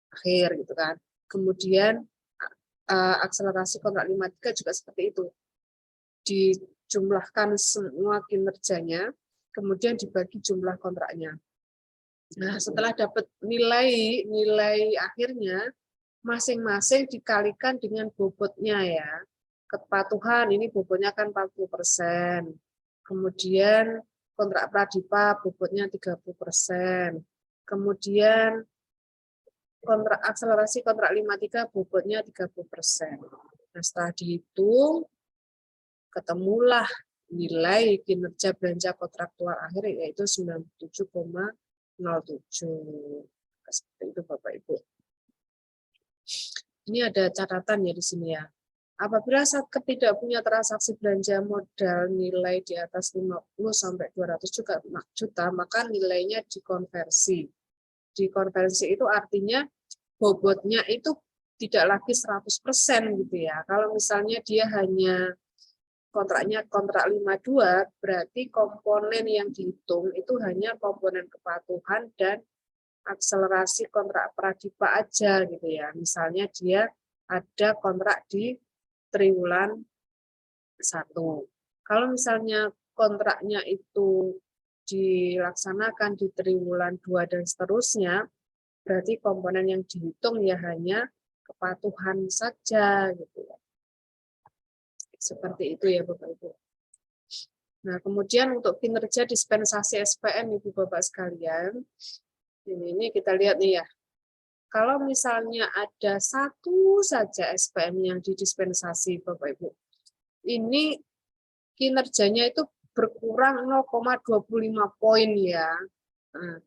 akhir gitu kan. Kemudian akselerasi kontrak 53 juga seperti itu. Dijumlahkan semua kinerjanya, kemudian dibagi jumlah kontraknya. Nah, setelah dapat nilai akhirnya, masing-masing dikalikan dengan bobotnya ya. Kepatuhan ini bobotnya kan 40%. Kemudian kontrak pradipa bobotnya 30%. Kemudian kontrak akselerasi kontrak 53 bobotnya 30%. Nah, setelah dihitung, ketemulah nilai kinerja belanja kontraktual akhir yaitu 97,07. Seperti itu Bapak Ibu. Ini ada catatan ya di sini ya. Apabila saat tidak punya transaksi belanja modal nilai di atas 50 sampai 200 juta, maka nilainya dikonversi. Dikonversi itu artinya bobotnya itu tidak lagi 100% gitu ya. Kalau misalnya dia hanya kontraknya kontrak 52, berarti komponen yang dihitung itu hanya komponen kepatuhan dan akselerasi kontrak pradipa aja gitu ya. Misalnya dia ada kontrak di triwulan 1. Kalau misalnya kontraknya itu dilaksanakan di triwulan 2 dan seterusnya, berarti komponen yang dihitung ya hanya kepatuhan saja gitu ya. Seperti itu ya Bapak Ibu. Nah, kemudian untuk kinerja dispensasi SPM Ibu Bapak sekalian, ini kita lihat nih ya. Kalau misalnya ada satu saja SPM yang didispensasi Bapak Ibu, ini kinerjanya itu berkurang 0,25 poin ya. Nah,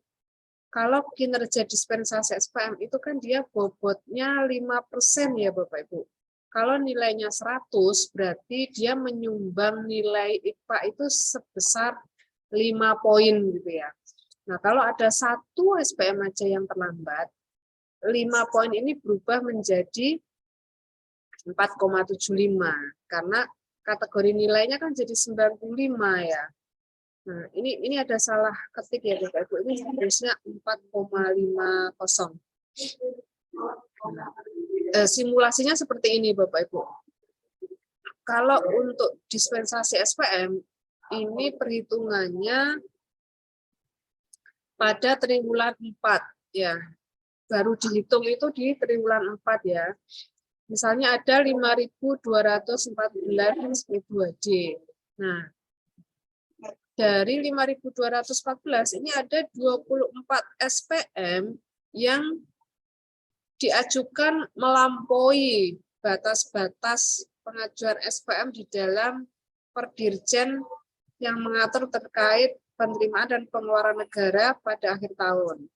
kalau kinerja dispensasi SPM itu kan dia bobotnya 5% ya Bapak Ibu. Kalau nilainya 100, berarti dia menyumbang nilai IPA itu sebesar 5 poin gitu ya. Nah, kalau ada satu SPM aja yang terlambat, 5 poin ini berubah menjadi 4,75 karena kategori nilainya kan jadi 95 ya. Nah, ini ada salah ketik ya Bapak Ibu. Ini harusnya 4,50. Simulasinya seperti ini Bapak Ibu. Kalau untuk dispensasi SPM ini perhitungannya pada triwulan 4 ya. Baru dihitung itu di triwulan 4 ya. Misalnya ada 5.214 P2D. Nah, dari 5.214 ini ada 24 SPM yang diajukan melampaui batas-batas pengajuan SPM di dalam Perdirjen yang mengatur terkait penerimaan dan pengeluaran negara pada akhir tahun.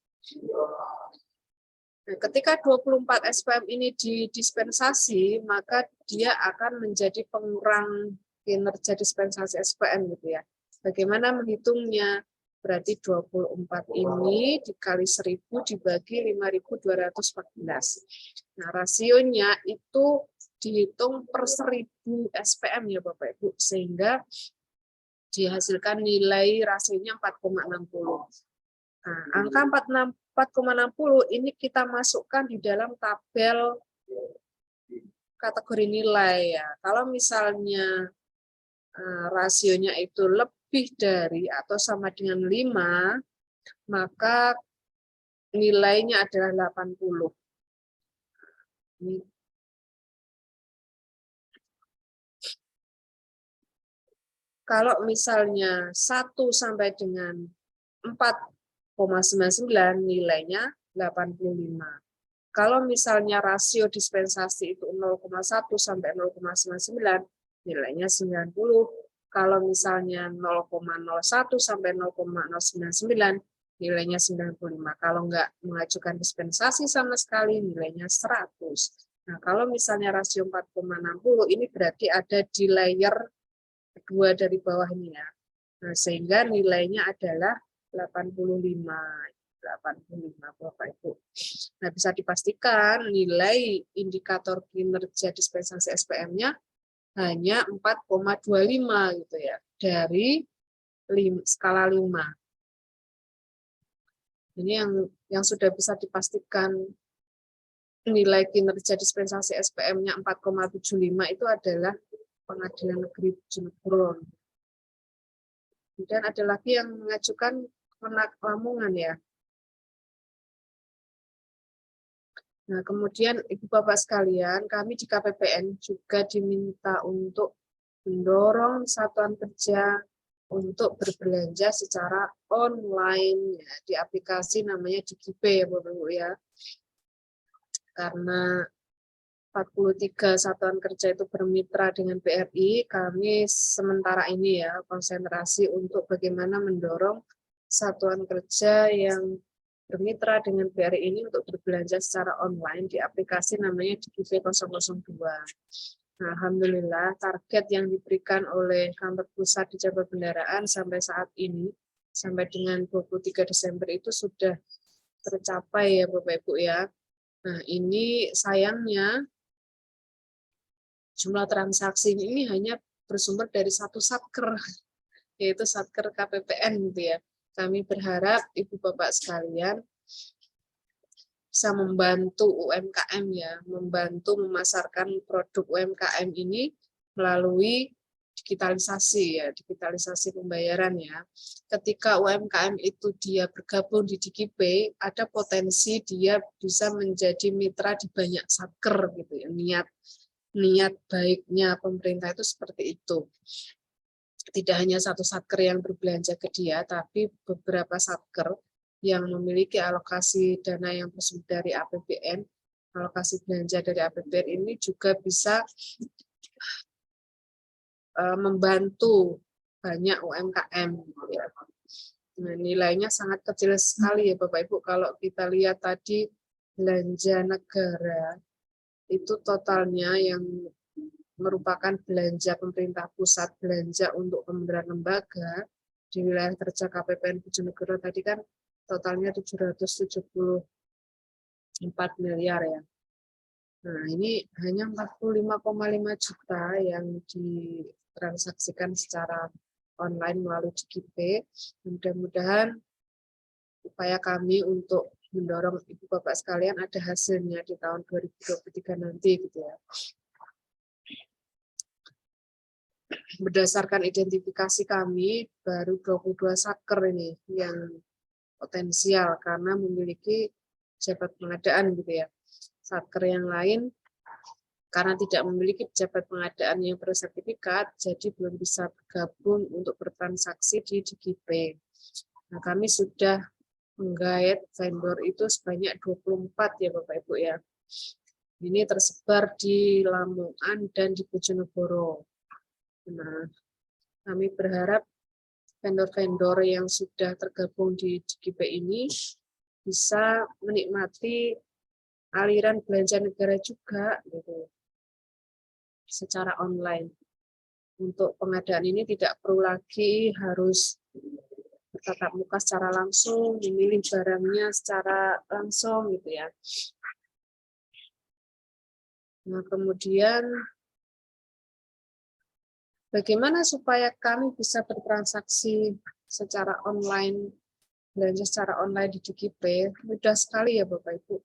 Nah, ketika 24 SPM ini didispensasi, maka dia akan menjadi pengurang kinerja dispensasi SPM gitu ya. Bagaimana menghitungnya? Berarti 24 ini dikali 1000 dibagi 5.214. Nah, rasionya itu dihitung per 1000 SPM ya Bapak Ibu, sehingga dihasilkan nilai rasionya 4,60. Nah, angka 4,60 ini kita masukkan di dalam tabel kategori nilai ya. Kalau misalnya rasionya itu lebih dari atau sama dengan 5, maka nilainya adalah 80. Kalau misalnya 1 sampai dengan 4,99 nilainya 85. Kalau misalnya rasio dispensasi itu 0,1 sampai 0,99, nilainya 90. Kalau misalnya 0,01 sampai 0,099, nilainya 95. Kalau nggak mengajukan dispensasi sama sekali, nilainya 100. Nah, kalau misalnya rasio 4,60, ini berarti ada di layer kedua dari bawah ini ya. Nah, sehingga nilainya adalah 85. 85 Bapak Ibu. Nah, bisa dipastikan nilai indikator kinerja dispensasi SPM-nya hanya 4,25 gitu ya, dari skala 5. Ini yang sudah bisa dipastikan nilai kinerja dispensasi SPM-nya 4,75 itu adalah Pengadilan Negeri Bojonegoro. Kemudian ada lagi yang mengajukan Lamongan ya. Nah, kemudian Ibu Bapak sekalian, kami di KPPN juga diminta untuk mendorong satuan kerja untuk berbelanja secara online ya, di aplikasi namanya Digipe ya Bapak Ibu ya. Karena 43 satuan kerja itu bermitra dengan BRI, kami sementara ini ya konsentrasi untuk bagaimana mendorong satuan kerja yang bermitra dengan BRI ini untuk berbelanja secara online di aplikasi namanya Digipe 002. Nah, alhamdulillah target yang diberikan oleh kantor pusat di Cabang Bendaraan sampai saat ini, sampai dengan 23 Desember itu sudah tercapai ya Bapak Ibu ya. Nah, ini sayangnya jumlah transaksi ini hanya bersumber dari satu satker, yaitu satker KPPN gitu ya. Kami berharap Ibu Bapak sekalian bisa membantu UMKM ya, membantu memasarkan produk UMKM ini melalui digitalisasi ya, digitalisasi pembayaran ya. Ketika UMKM itu dia bergabung di Digipe, ada potensi dia bisa menjadi mitra di banyak satker gitu ya. Niat baiknya pemerintah itu seperti itu. Tidak hanya satu satker yang berbelanja ke dia, tapi beberapa satker yang memiliki alokasi dana yang bersumber dari APBN, alokasi belanja dari APBN ini juga bisa membantu banyak UMKM. Nah, nilainya sangat kecil sekali ya Bapak Ibu. Kalau kita lihat tadi belanja negara, itu totalnya yang merupakan belanja pemerintah pusat, belanja untuk kementerian lembaga di wilayah kerja KPPN Bojonegoro tadi kan totalnya 774 miliar ya. Nah, ini hanya 45,5 juta yang ditransaksikan secara online melalui Digipe. Mudah-mudahan upaya kami untuk mendorong Ibu Bapak sekalian ada hasilnya di tahun 2023 nanti gitu ya. Berdasarkan identifikasi kami, baru 22 satker ini yang potensial karena memiliki pejabat pengadaan gitu ya. Satker yang lain karena tidak memiliki pejabat pengadaan yang bersertifikat, jadi belum bisa bergabung untuk bertransaksi di Digipe. Nah, kami sudah menggait vendor itu sebanyak 24 ya Bapak Ibu ya. Ini tersebar di Lamongan dan di Bojonegoro. Nah, kami berharap vendor-vendor yang sudah tergabung di Digipe ini bisa menikmati aliran belanja negara juga gitu, secara online. Untuk pengadaan ini tidak perlu lagi harus bertatap muka secara langsung, memilih barangnya secara langsung gitu ya. Nah, kemudian bagaimana supaya kami bisa bertransaksi secara online, belanja secara online di Digipe? Mudah sekali ya Bapak Ibu.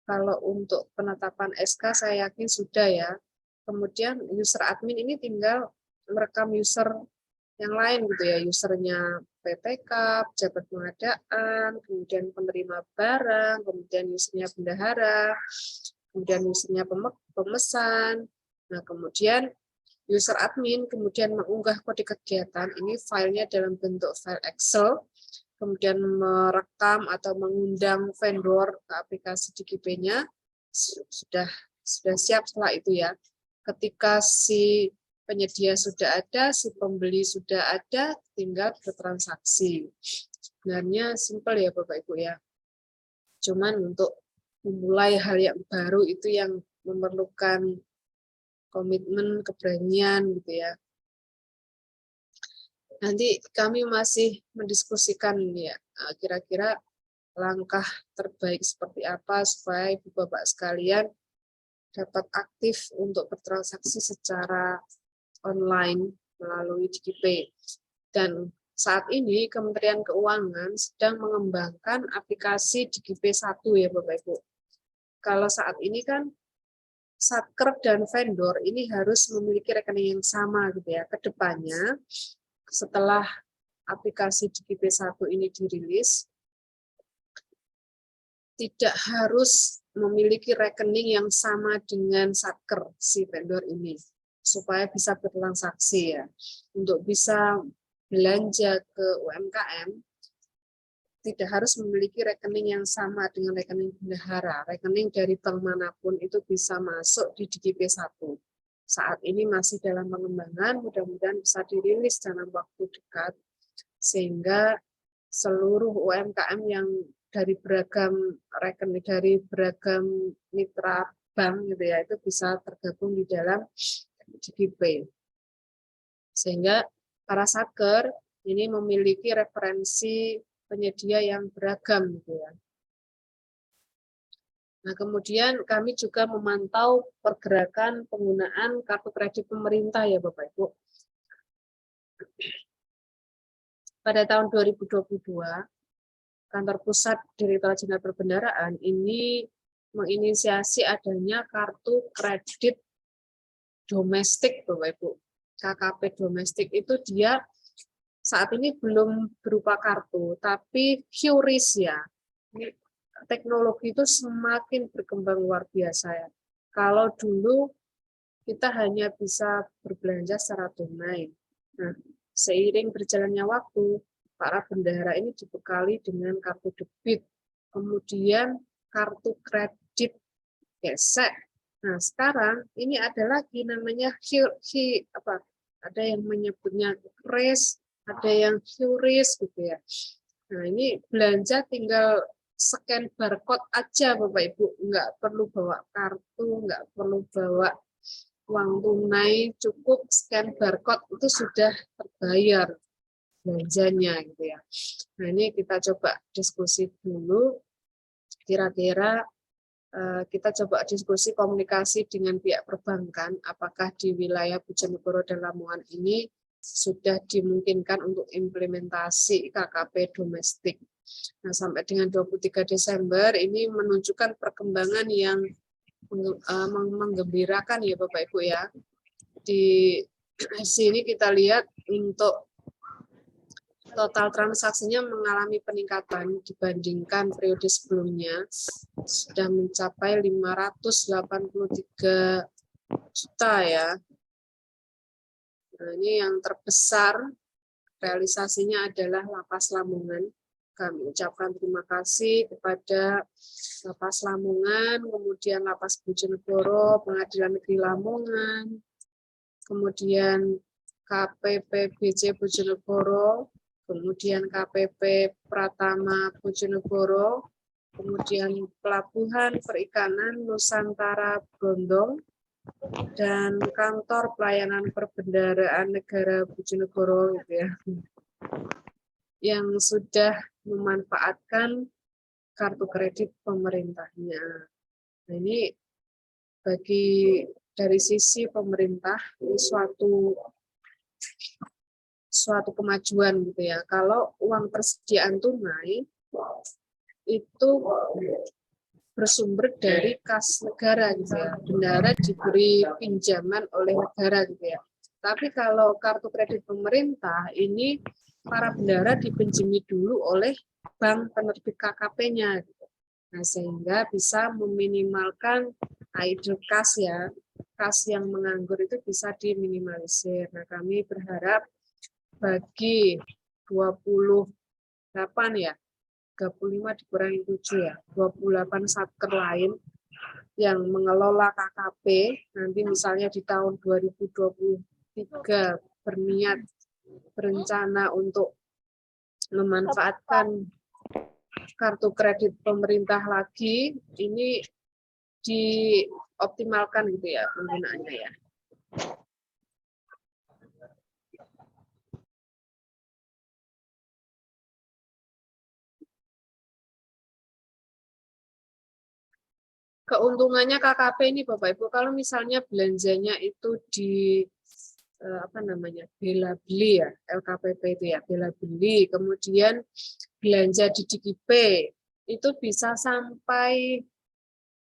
Kalau untuk penetapan SK saya yakin sudah ya. Kemudian user admin ini tinggal merekam user yang lain gitu ya. Usernya PPK, pejabat pengadaan, kemudian penerima barang, kemudian usernya bendahara, kemudian usernya pemesan. Nah, kemudian user admin kemudian mengunggah kode kegiatan, ini filenya dalam bentuk file Excel, kemudian merekam atau mengundang vendor ke aplikasi DigiPay-nya, sudah siap setelah itu ya. Ketika si penyedia sudah ada, si pembeli sudah ada, tinggal bertransaksi. Sebenarnya simpel ya Bapak Ibu ya. Cuman untuk memulai hal yang baru itu yang memerlukan komitmen, keberanian gitu ya. Nanti kami masih mendiskusikan ya, kira-kira langkah terbaik seperti apa supaya Ibu Bapak sekalian dapat aktif untuk bertransaksi secara online melalui DigiPay. Dan saat ini Kementerian Keuangan sedang mengembangkan aplikasi DigiPay 1 ya Bapak Ibu. Kalau saat ini kan satker dan vendor ini harus memiliki rekening yang sama gitu ya. Kedepannya setelah aplikasi DigiPay 1 ini dirilis, tidak harus memiliki rekening yang sama dengan satker si vendor ini supaya bisa bertransaksi ya. Untuk bisa belanja ke UMKM tidak harus memiliki rekening yang sama dengan rekening bendahara. Rekening dari bank manapun itu bisa masuk di DigiPay 1. Saat ini masih dalam pengembangan, mudah-mudahan bisa dirilis dalam waktu dekat sehingga seluruh UMKM yang dari beragam rekening, dari beragam mitra bank gitu ya, itu bisa tergabung di dalam DigiPay. Sehingga para satker ini memiliki referensi penyedia yang beragam gitu ya. Nah, kemudian kami juga memantau pergerakan penggunaan kartu kredit pemerintah ya Bapak Ibu. Pada tahun 2022, Kantor Pusat Direktorat Jenderal Perbendaharaan ini menginisiasi adanya kartu kredit domestik Bapak Ibu. KKP domestik itu dia saat ini belum berupa kartu, tapi QRIS ya. Ini teknologi itu semakin berkembang luar biasa ya. Kalau dulu kita hanya bisa berbelanja secara tunai. Nah, seiring berjalannya waktu, para bendahara ini dibekali dengan kartu debit, kemudian kartu kredit gesek. Nah, sekarang ini ada lagi namanya ada yang menyebutnya KRIS, ada yang QRIS gitu ya. Nah, ini belanja tinggal scan barcode aja Bapak Ibu, nggak perlu bawa kartu, nggak perlu bawa uang tunai, cukup scan barcode itu sudah terbayar belanjanya gitu ya. Nah, ini kita coba diskusi dulu, kira-kira kita coba diskusi komunikasi dengan pihak perbankan, apakah di wilayah Bojonegoro dan Lamongan ini sudah dimungkinkan untuk implementasi KKP domestik. Nah, sampai dengan 23 Desember ini menunjukkan perkembangan yang menggembirakan ya Bapak Ibu ya. Di sini kita lihat untuk total transaksinya mengalami peningkatan dibandingkan periode sebelumnya, sudah mencapai 583 juta ya. Nah, ini yang terbesar realisasinya adalah Lapas Lamongan. Kami ucapkan terima kasih kepada Lapas Lamongan, kemudian Lapas Bojonegoro, Pengadilan Negeri Lamongan, kemudian KPPBC Bojonegoro, kemudian KPP Pratama Bojonegoro, kemudian Pelabuhan Perikanan Nusantara Brondong, dan Kantor Pelayanan Perbendaharaan Negara Bojonegoro gitu ya, yang sudah memanfaatkan kartu kredit pemerintahnya. Nah, ini dari sisi pemerintah ini suatu kemajuan gitu ya. Kalau uang persediaan tunai itu bersumber dari kas negara gitu ya. Bendahara diberi pinjaman oleh negara gitu ya. Tapi kalau kartu kredit pemerintah ini para bendahara dipinjami dulu oleh bank penerbit KKP-nya gitu. Nah, sehingga bisa meminimalkan idle cash ya. Kas yang menganggur itu bisa diminimalisir. Nah, kami berharap bagi 20 8 ya. 35 dikurangi 7 ya. 28 satker lain yang mengelola KKP nanti misalnya di tahun 2023 berniat berencana untuk memanfaatkan kartu kredit pemerintah lagi, ini dioptimalkan gitu ya penggunaannya ya. Keuntungannya KKP ini Bapak Ibu, kalau misalnya belanjanya itu di apa namanya, bela beli ya, LKPP itu ya, bela beli, kemudian belanja di Dikipay itu bisa sampai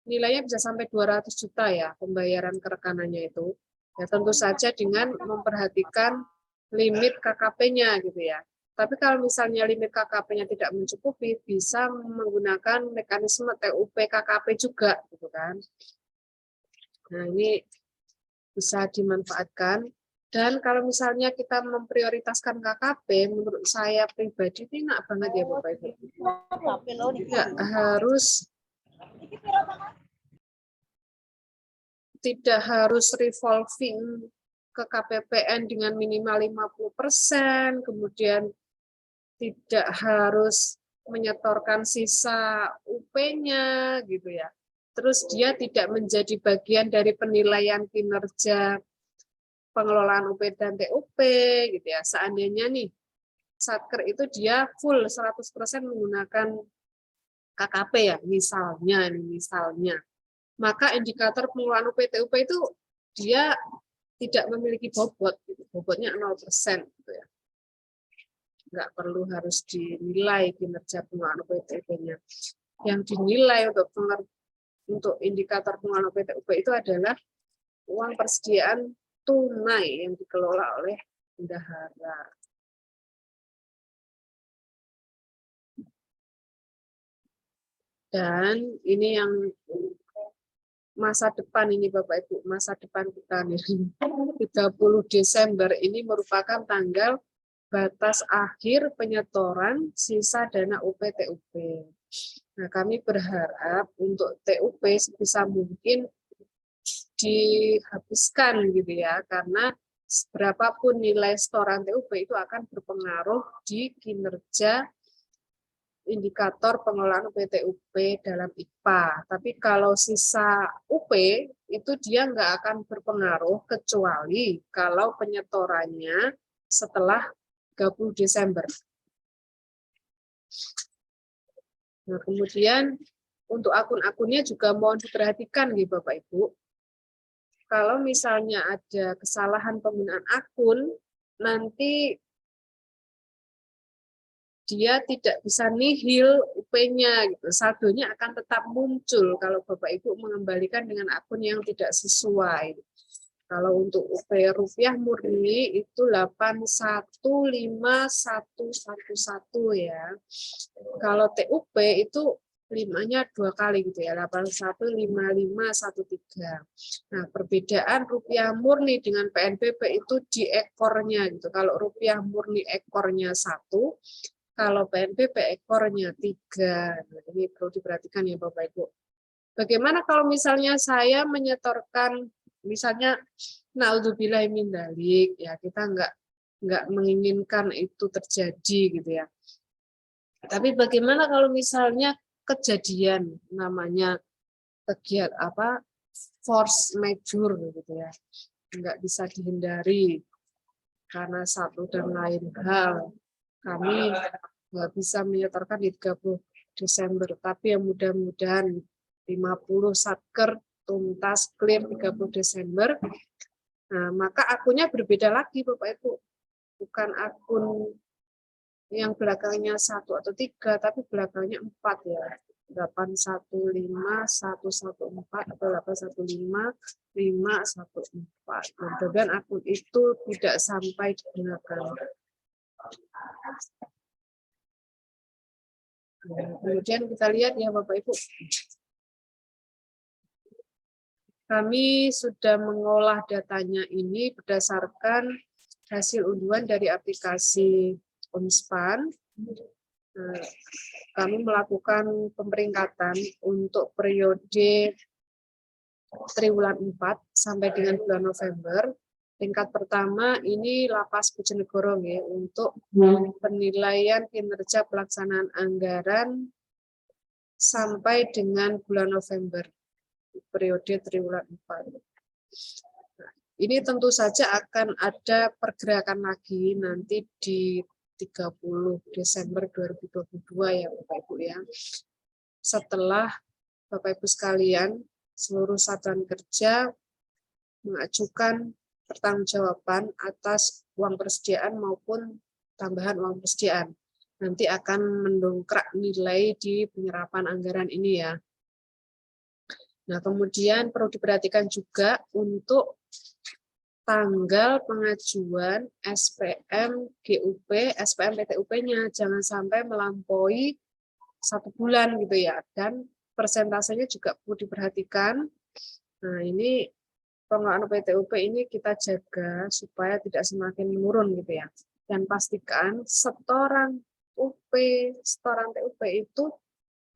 nilainya bisa sampai 200 juta ya pembayaran kerekanannya itu. Ya tentu saja dengan memperhatikan limit KKP-nya gitu ya. Tapi kalau misalnya limit KKP-nya tidak mencukupi, bisa menggunakan mekanisme TUP KKP juga gitu kan. Nah, ini bisa dimanfaatkan. Dan kalau misalnya kita memprioritaskan KKP, menurut saya pribadi ini enak banget ya Bapak Ibu. Tidak harus revolving ke KPPN dengan minimal 50%, kemudian tidak harus menyetorkan sisa UP-nya gitu ya. Terus dia tidak menjadi bagian dari penilaian kinerja pengelolaan UP dan TUP gitu ya. Seandainya nih Satker itu dia full 100% menggunakan KKP ya, misalnya. Maka indikator pengelolaan UP TUP itu dia tidak memiliki bobot, gitu. Bobotnya 0% gitu ya. Nggak perlu harus dinilai kinerja pengelolaan UP TUP-nya. Yang dinilai untuk indikator pengelolaan UP TUP itu adalah uang persediaan tunai yang dikelola oleh bendahara. Dan ini yang masa depan ini Bapak Ibu, masa depan kita nih. 30 Desember ini merupakan tanggal batas akhir penyetoran sisa dana UP TUP. Nah, kami berharap untuk TUP sebisa mungkin dihabiskan gitu ya, karena berapapun nilai setoran TUP itu akan berpengaruh di kinerja indikator pengelolaan UP TUP dalam IPA. Tapi kalau sisa UP itu dia nggak akan berpengaruh kecuali kalau penyetorannya setelah 30 Desember. Nah, kemudian untuk akun-akunnya juga mohon diperhatikan nih Bapak Ibu. Kalau misalnya ada kesalahan penggunaan akun, nanti dia tidak bisa nihil UP-nya, gitu. Saldonya akan tetap muncul kalau Bapak Ibu mengembalikan dengan akun yang tidak sesuai. Kalau untuk UP rupiah murni itu 815111 ya. Kalau TUP itu 5-nya 2 kali gitu ya, 815513. Nah, perbedaan rupiah murni dengan PNBP itu di ekornya gitu. Kalau rupiah murni ekornya 1, kalau PNBP ekornya 3. Nah, ini perlu diperhatikan ya Bapak Ibu. Bagaimana kalau misalnya saya menyetorkan, misalnya naudzubillah min dzalik, ya kita nggak menginginkan itu terjadi gitu ya. Tapi bagaimana kalau misalnya kejadian namanya kegiatan force majeure gitu ya, nggak bisa dihindari karena satu dan lain hal, kami nggak bisa menyetorkan di 30 Desember, tapi yang mudah-mudahan 50 satker tuntas clear 30 Desember. Nah, maka akunnya berbeda lagi Bapak Ibu, bukan akun yang belakangnya 1 atau 3, tapi belakangnya 4 ya. 815114 atau 815514. Mudah-mudahan akun itu tidak sampai digunakan. Nah, kemudian kita lihat ya Bapak Ibu. Kami sudah mengolah datanya ini berdasarkan hasil unduhan dari aplikasi Unspan. Nah, kami melakukan pemeringkatan untuk periode triwulan 4 sampai dengan bulan November. Tingkat pertama ini Lapas Bojonegoro nggih, untuk penilaian kinerja pelaksanaan anggaran sampai dengan bulan November periode triwulan 4. Nah, ini tentu saja akan ada pergerakan lagi nanti di 30 Desember 2022 ya Bapak Ibu ya. Setelah Bapak Ibu sekalian seluruh satuan kerja mengajukan pertanggungjawaban atas uang persediaan maupun tambahan uang persediaan. Nanti akan mendongkrak nilai di penyerapan anggaran ini ya. Nah, kemudian perlu diperhatikan juga untuk tanggal pengajuan SPM GUP, SPM PTUP-nya jangan sampai melampaui 1 bulan gitu ya. Dan persentasenya juga perlu diperhatikan. Nah, ini pengelolaan PTUP ini kita jaga supaya tidak semakin menurun gitu ya. Dan pastikan setoran TUP itu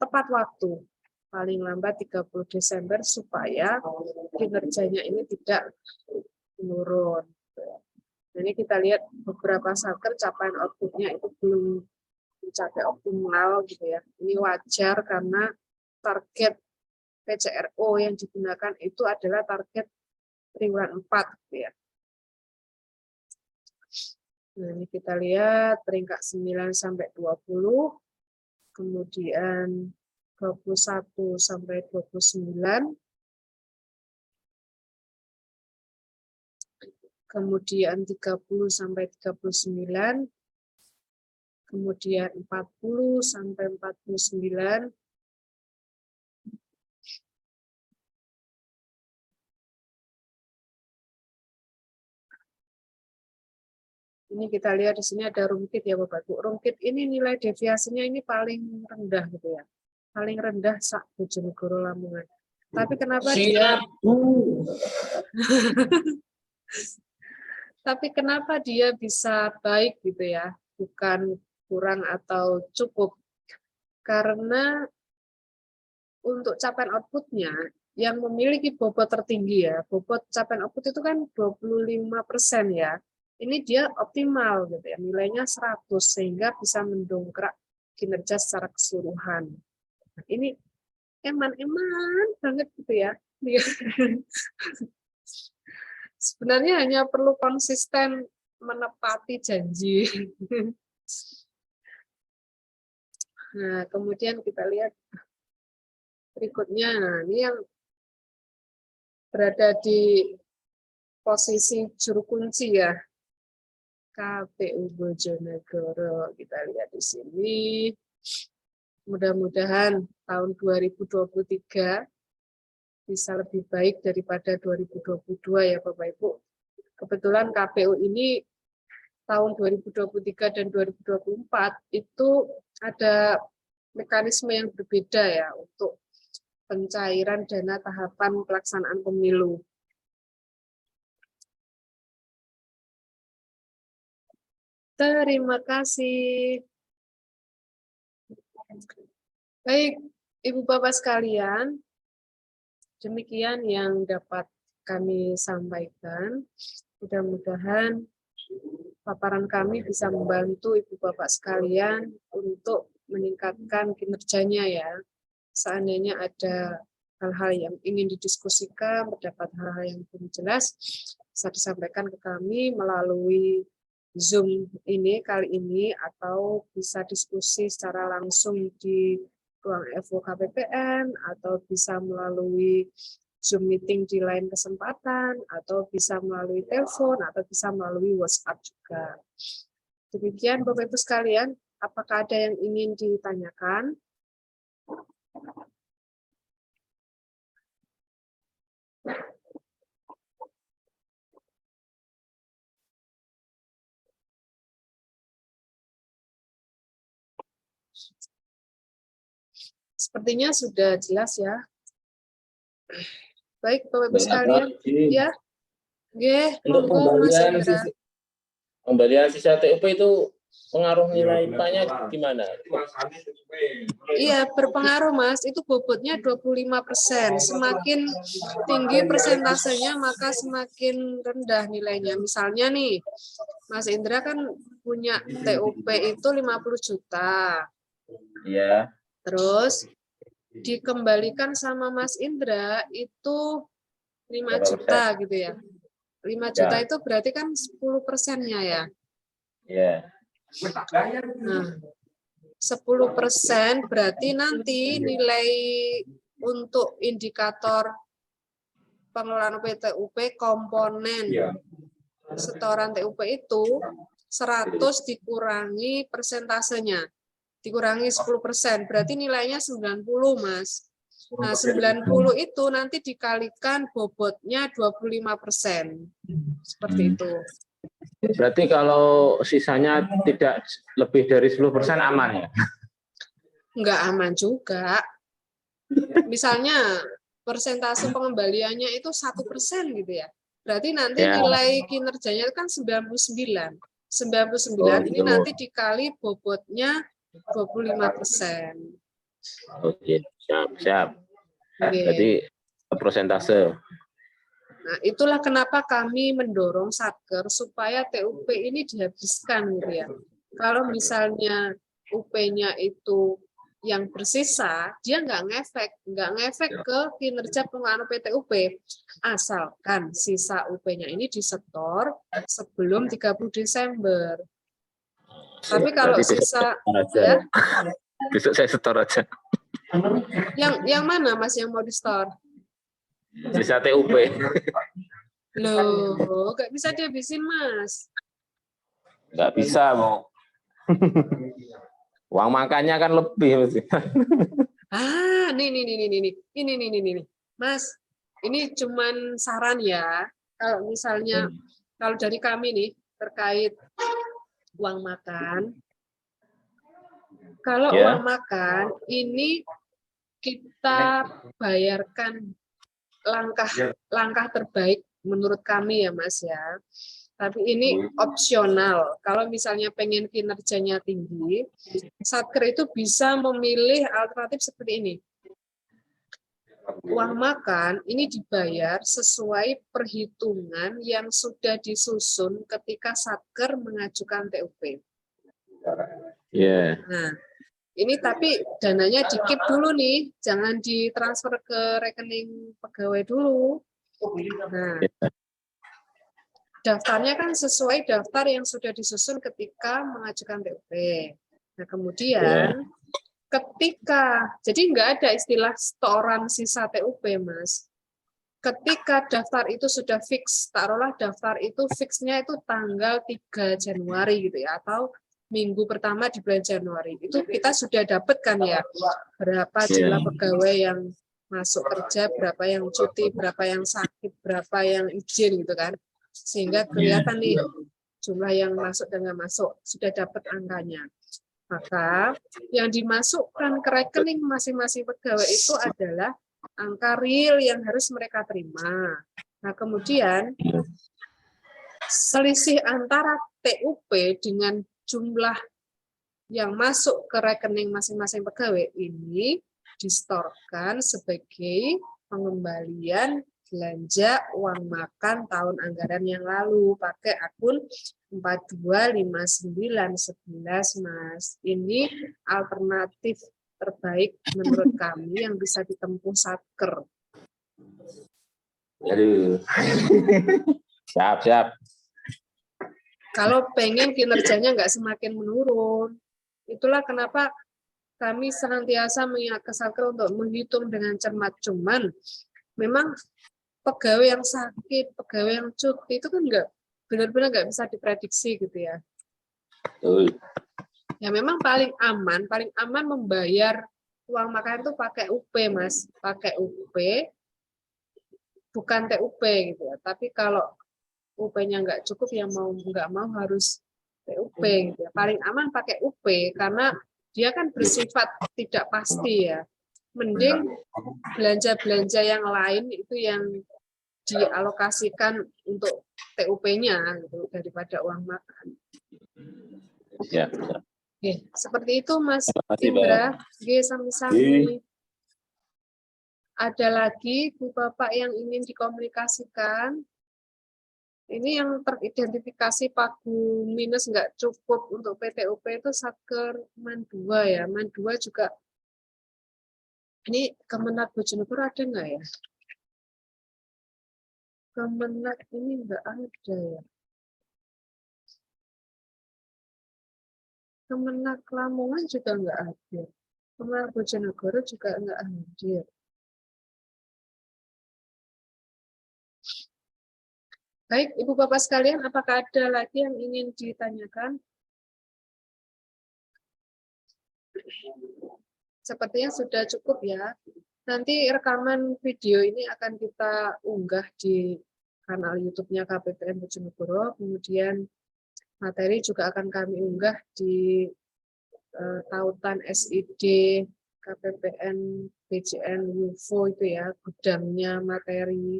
tepat waktu. Paling lambat 30 Desember supaya kinerjanya ini tidak menurun. Ini kita lihat beberapa satker capaian output-nya itu belum mencapai optimal gitu ya. Ini wajar karena target PCRO yang digunakan itu adalah target triwulan 4 gitu ya. Nah, ini kita lihat peringkat 9 sampai 20, kemudian 21 sampai 29, kemudian 30 sampai 39, kemudian 40 sampai 49, ini kita lihat di sini ada Rumkit ya Bapak Ibu. Rumkit ini nilai deviasinya ini paling rendah gitu ya. Paling rendah sak Bojonegoro Lamongan. Tapi kenapa dia Tapi kenapa dia bisa baik gitu ya? Bukan kurang atau cukup. Karena untuk capaian output-nya yang memiliki bobot tertinggi ya. Bobot capaian output itu kan 25% ya. Ini dia optimal gitu ya, nilainya 100 sehingga bisa mendongkrak kinerja secara keseluruhan. Nah, ini eman-eman banget gitu ya. Sebenarnya hanya perlu konsisten menepati janji. Nah, kemudian kita lihat berikutnya. Nah, ini yang berada di posisi juru kunci ya. KPU Bojonegoro, kita lihat di sini. Mudah-mudahan tahun 2023 bisa lebih baik daripada 2022 ya Bapak Ibu. Kebetulan KPU ini tahun 2023 dan 2024 itu ada mekanisme yang berbeda ya untuk pencairan dana tahapan pelaksanaan pemilu. Terima kasih. Baik, Ibu Bapak sekalian, demikian yang dapat kami sampaikan. Mudah-mudahan paparan kami bisa membantu Ibu Bapak sekalian untuk meningkatkan kinerjanya ya. Seandainya ada hal-hal yang ingin didiskusikan, terdapat hal-hal yang belum jelas, bisa disampaikan ke kami melalui Zoom ini kali ini, atau bisa diskusi secara langsung di ruang FO KPPN, atau bisa melalui Zoom meeting di lain kesempatan, atau bisa melalui telepon, atau bisa melalui WhatsApp juga. Demikian Bapak Ibu sekalian, apakah ada yang ingin ditanyakan? Sepertinya sudah jelas ya. Baik, Bapak Ibu sekalian. Ya. Nggih, Untuk monggo Mas pembalian Hendra. pembalian sisa TUP itu pengaruh nilai IPA-nya gimana? Iya, berpengaruh, Mas. Itu bobotnya 25%. Semakin tinggi persentasenya, maka semakin rendah nilainya. Misalnya nih, Mas Indra kan punya TUP itu 50 juta. Iya. Terus dikembalikan sama Mas Indra itu 5 juta gitu ya. 5 juta itu berarti kan 10%-nya ya. Iya. Nah, 10% berarti nanti nilai untuk indikator pengelolaan TUP komponen setoran TUP itu 100 dikurangi persentasenya. Dikurangi 10%, berarti nilainya 90, Mas. Nah, 90 itu nanti dikalikan bobotnya 25%. Seperti itu. Berarti kalau sisanya tidak lebih dari 10% aman ya? Enggak aman juga. Misalnya persentase pengembaliannya itu 1% gitu ya. Berarti nanti Ya. nilai kinerjanya kan 99. 99 Oh, ini gitu. nanti dikali bobotnya 25%. Oke, siap. Oke. Jadi persentase. Nah, itulah kenapa kami mendorong Satker supaya TUP ini dihabiskan gitu ya. Kalau misalnya UP-nya itu yang bersisa, dia nggak ngefek ke kinerja pengelolaan PTUP. Asalkan sisa UP-nya ini disetor sebelum 30 Desember. Tapi kalau Berarti sisa ya? ya, Besok saya setor aja. yang mana Mas yang mau di-store? Sisa TUP. Loh, nggak bisa dihabisin, Mas. Nggak bisa, mau. Uang makannya kan lebih. Ah, nih. Mas, ini cuman saran ya. Kalau misalnya, kalau dari kami nih, terkait uang makan, kalau Ya. uang makan, ini kita bayarkan langkah terbaik menurut kami ya, Mas ya. Tapi ini opsional. Kalau misalnya pengen kinerjanya tinggi, Satker itu bisa memilih alternatif seperti ini. Uang makan ini dibayar sesuai perhitungan yang sudah disusun ketika Satker mengajukan TUP. Iya. Nah, ini tapi dananya di-keep dulu nih, jangan ditransfer ke rekening pegawai dulu. Nah, daftarnya kan sesuai daftar yang sudah disusun ketika mengajukan TUP. Nah, kemudian ketika, jadi nggak ada istilah setoran sisa TUP, Mas. Ketika daftar itu sudah fix, taruhlah daftar itu fixnya itu tanggal 3 Januari gitu ya, atau minggu pertama di bulan Januari. Itu kita sudah dapatkan ya, berapa jumlah pegawai yang masuk kerja, berapa yang cuti, berapa yang sakit, berapa yang izin gitu kan. Sehingga kelihatan nih jumlah yang masuk dan nggak masuk, sudah dapat angkanya. Maka yang dimasukkan ke rekening masing-masing pegawai itu adalah angka real yang harus mereka terima. Nah, kemudian selisih antara TUP dengan jumlah yang masuk ke rekening masing-masing pegawai ini distorkan sebagai pengembalian belanja uang makan tahun anggaran yang lalu pakai akun 425911, Mas. Ini alternatif terbaik menurut kami yang bisa ditempuh Satker. Aduh. Siap. Kalau pengen kinerjanya nggak semakin menurun, itulah kenapa kami senantiasa mengingatkan Satker untuk menghitung dengan cermat. Cuman memang pegawai yang sakit, pegawai yang cuti itu kan nggak benar-benar nggak bisa diprediksi gitu ya. Betul. Ya memang paling aman membayar uang makan itu pakai UP, Mas, pakai UP, bukan TUP gitu ya. Tapi kalau UP-nya nggak cukup ya mau nggak mau harus TUP gitu ya. Paling aman pakai UP karena dia kan bersifat tidak pasti ya. Mending belanja-belanja yang lain itu yang dialokasikan untuk TUP-nya gitu daripada uang makan. Siap, siap. Oke, seperti itu Mas Terima kasih, Indra. Oke, sami-sami. Ada lagi Bu Bapak yang ingin dikomunikasikan? Ini yang teridentifikasi pagu minus nggak cukup untuk PTUP itu Satker Man 2 ya. Man 2 juga, ini Kemenak Bojonegoro ada nggak ya? Kemenak ini nggak ada ya. Kemenak Lamongan juga nggak ada. Kemenak Bojonegoro juga nggak hadir. Baik, Ibu Bapak sekalian, apakah ada lagi yang ingin ditanyakan? Sepertinya sudah cukup ya. Nanti rekaman video ini akan kita unggah di kanal YouTube-nya KPPN Bojonegoro. Kemudian materi juga akan kami unggah di tautan SID KPPN BJN UFO itu ya, gudangnya materi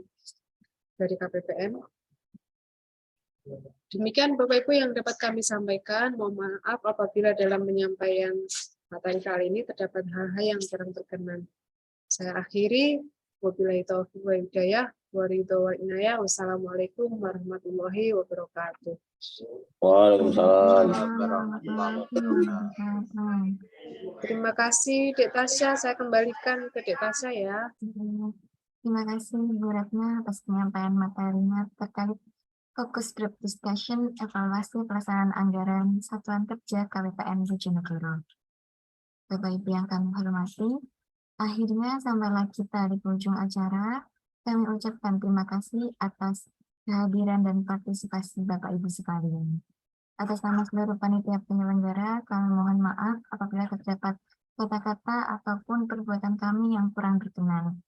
dari KPPN. Demikian Bapak Ibu yang dapat kami sampaikan. Mohon maaf apabila dalam penyampaian materi kali ini terdapat hal-hal yang kurang berkenan. Saya akhiri. Wabillahi taufiq wal hidayah. Wassalamualaikum warahmatullahi wabarakatuh. Waalaikumsalam. Terima kasih Dek Tasya. Saya kembalikan ke Dek Tasya ya. Terima kasih Bu Retna atas penyampaian materinya terkait fokus group discussion evaluasi pelaksanaan anggaran Satuan Kerja KPPN Bojonegoro. Bapak Ibu yang kami hormati, akhirnya sampailah kita di penghujung acara. Kami ucapkan terima kasih atas kehadiran dan partisipasi Bapak Ibu sekalian. Atas nama seluruh panitia penyelenggara, kami mohon maaf apabila terdapat kata-kata ataupun perbuatan kami yang kurang berkenan.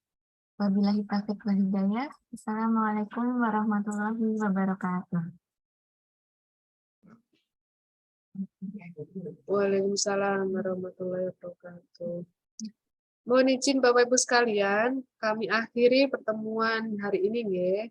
Wabillahi taufiq wal hidayah. Assalamualaikum warahmatullahi wabarakatuh. Waalaikumsalam warahmatullahi wabarakatuh. Mohon izin Bapak Ibu sekalian, kami akhiri pertemuan hari ini nggih.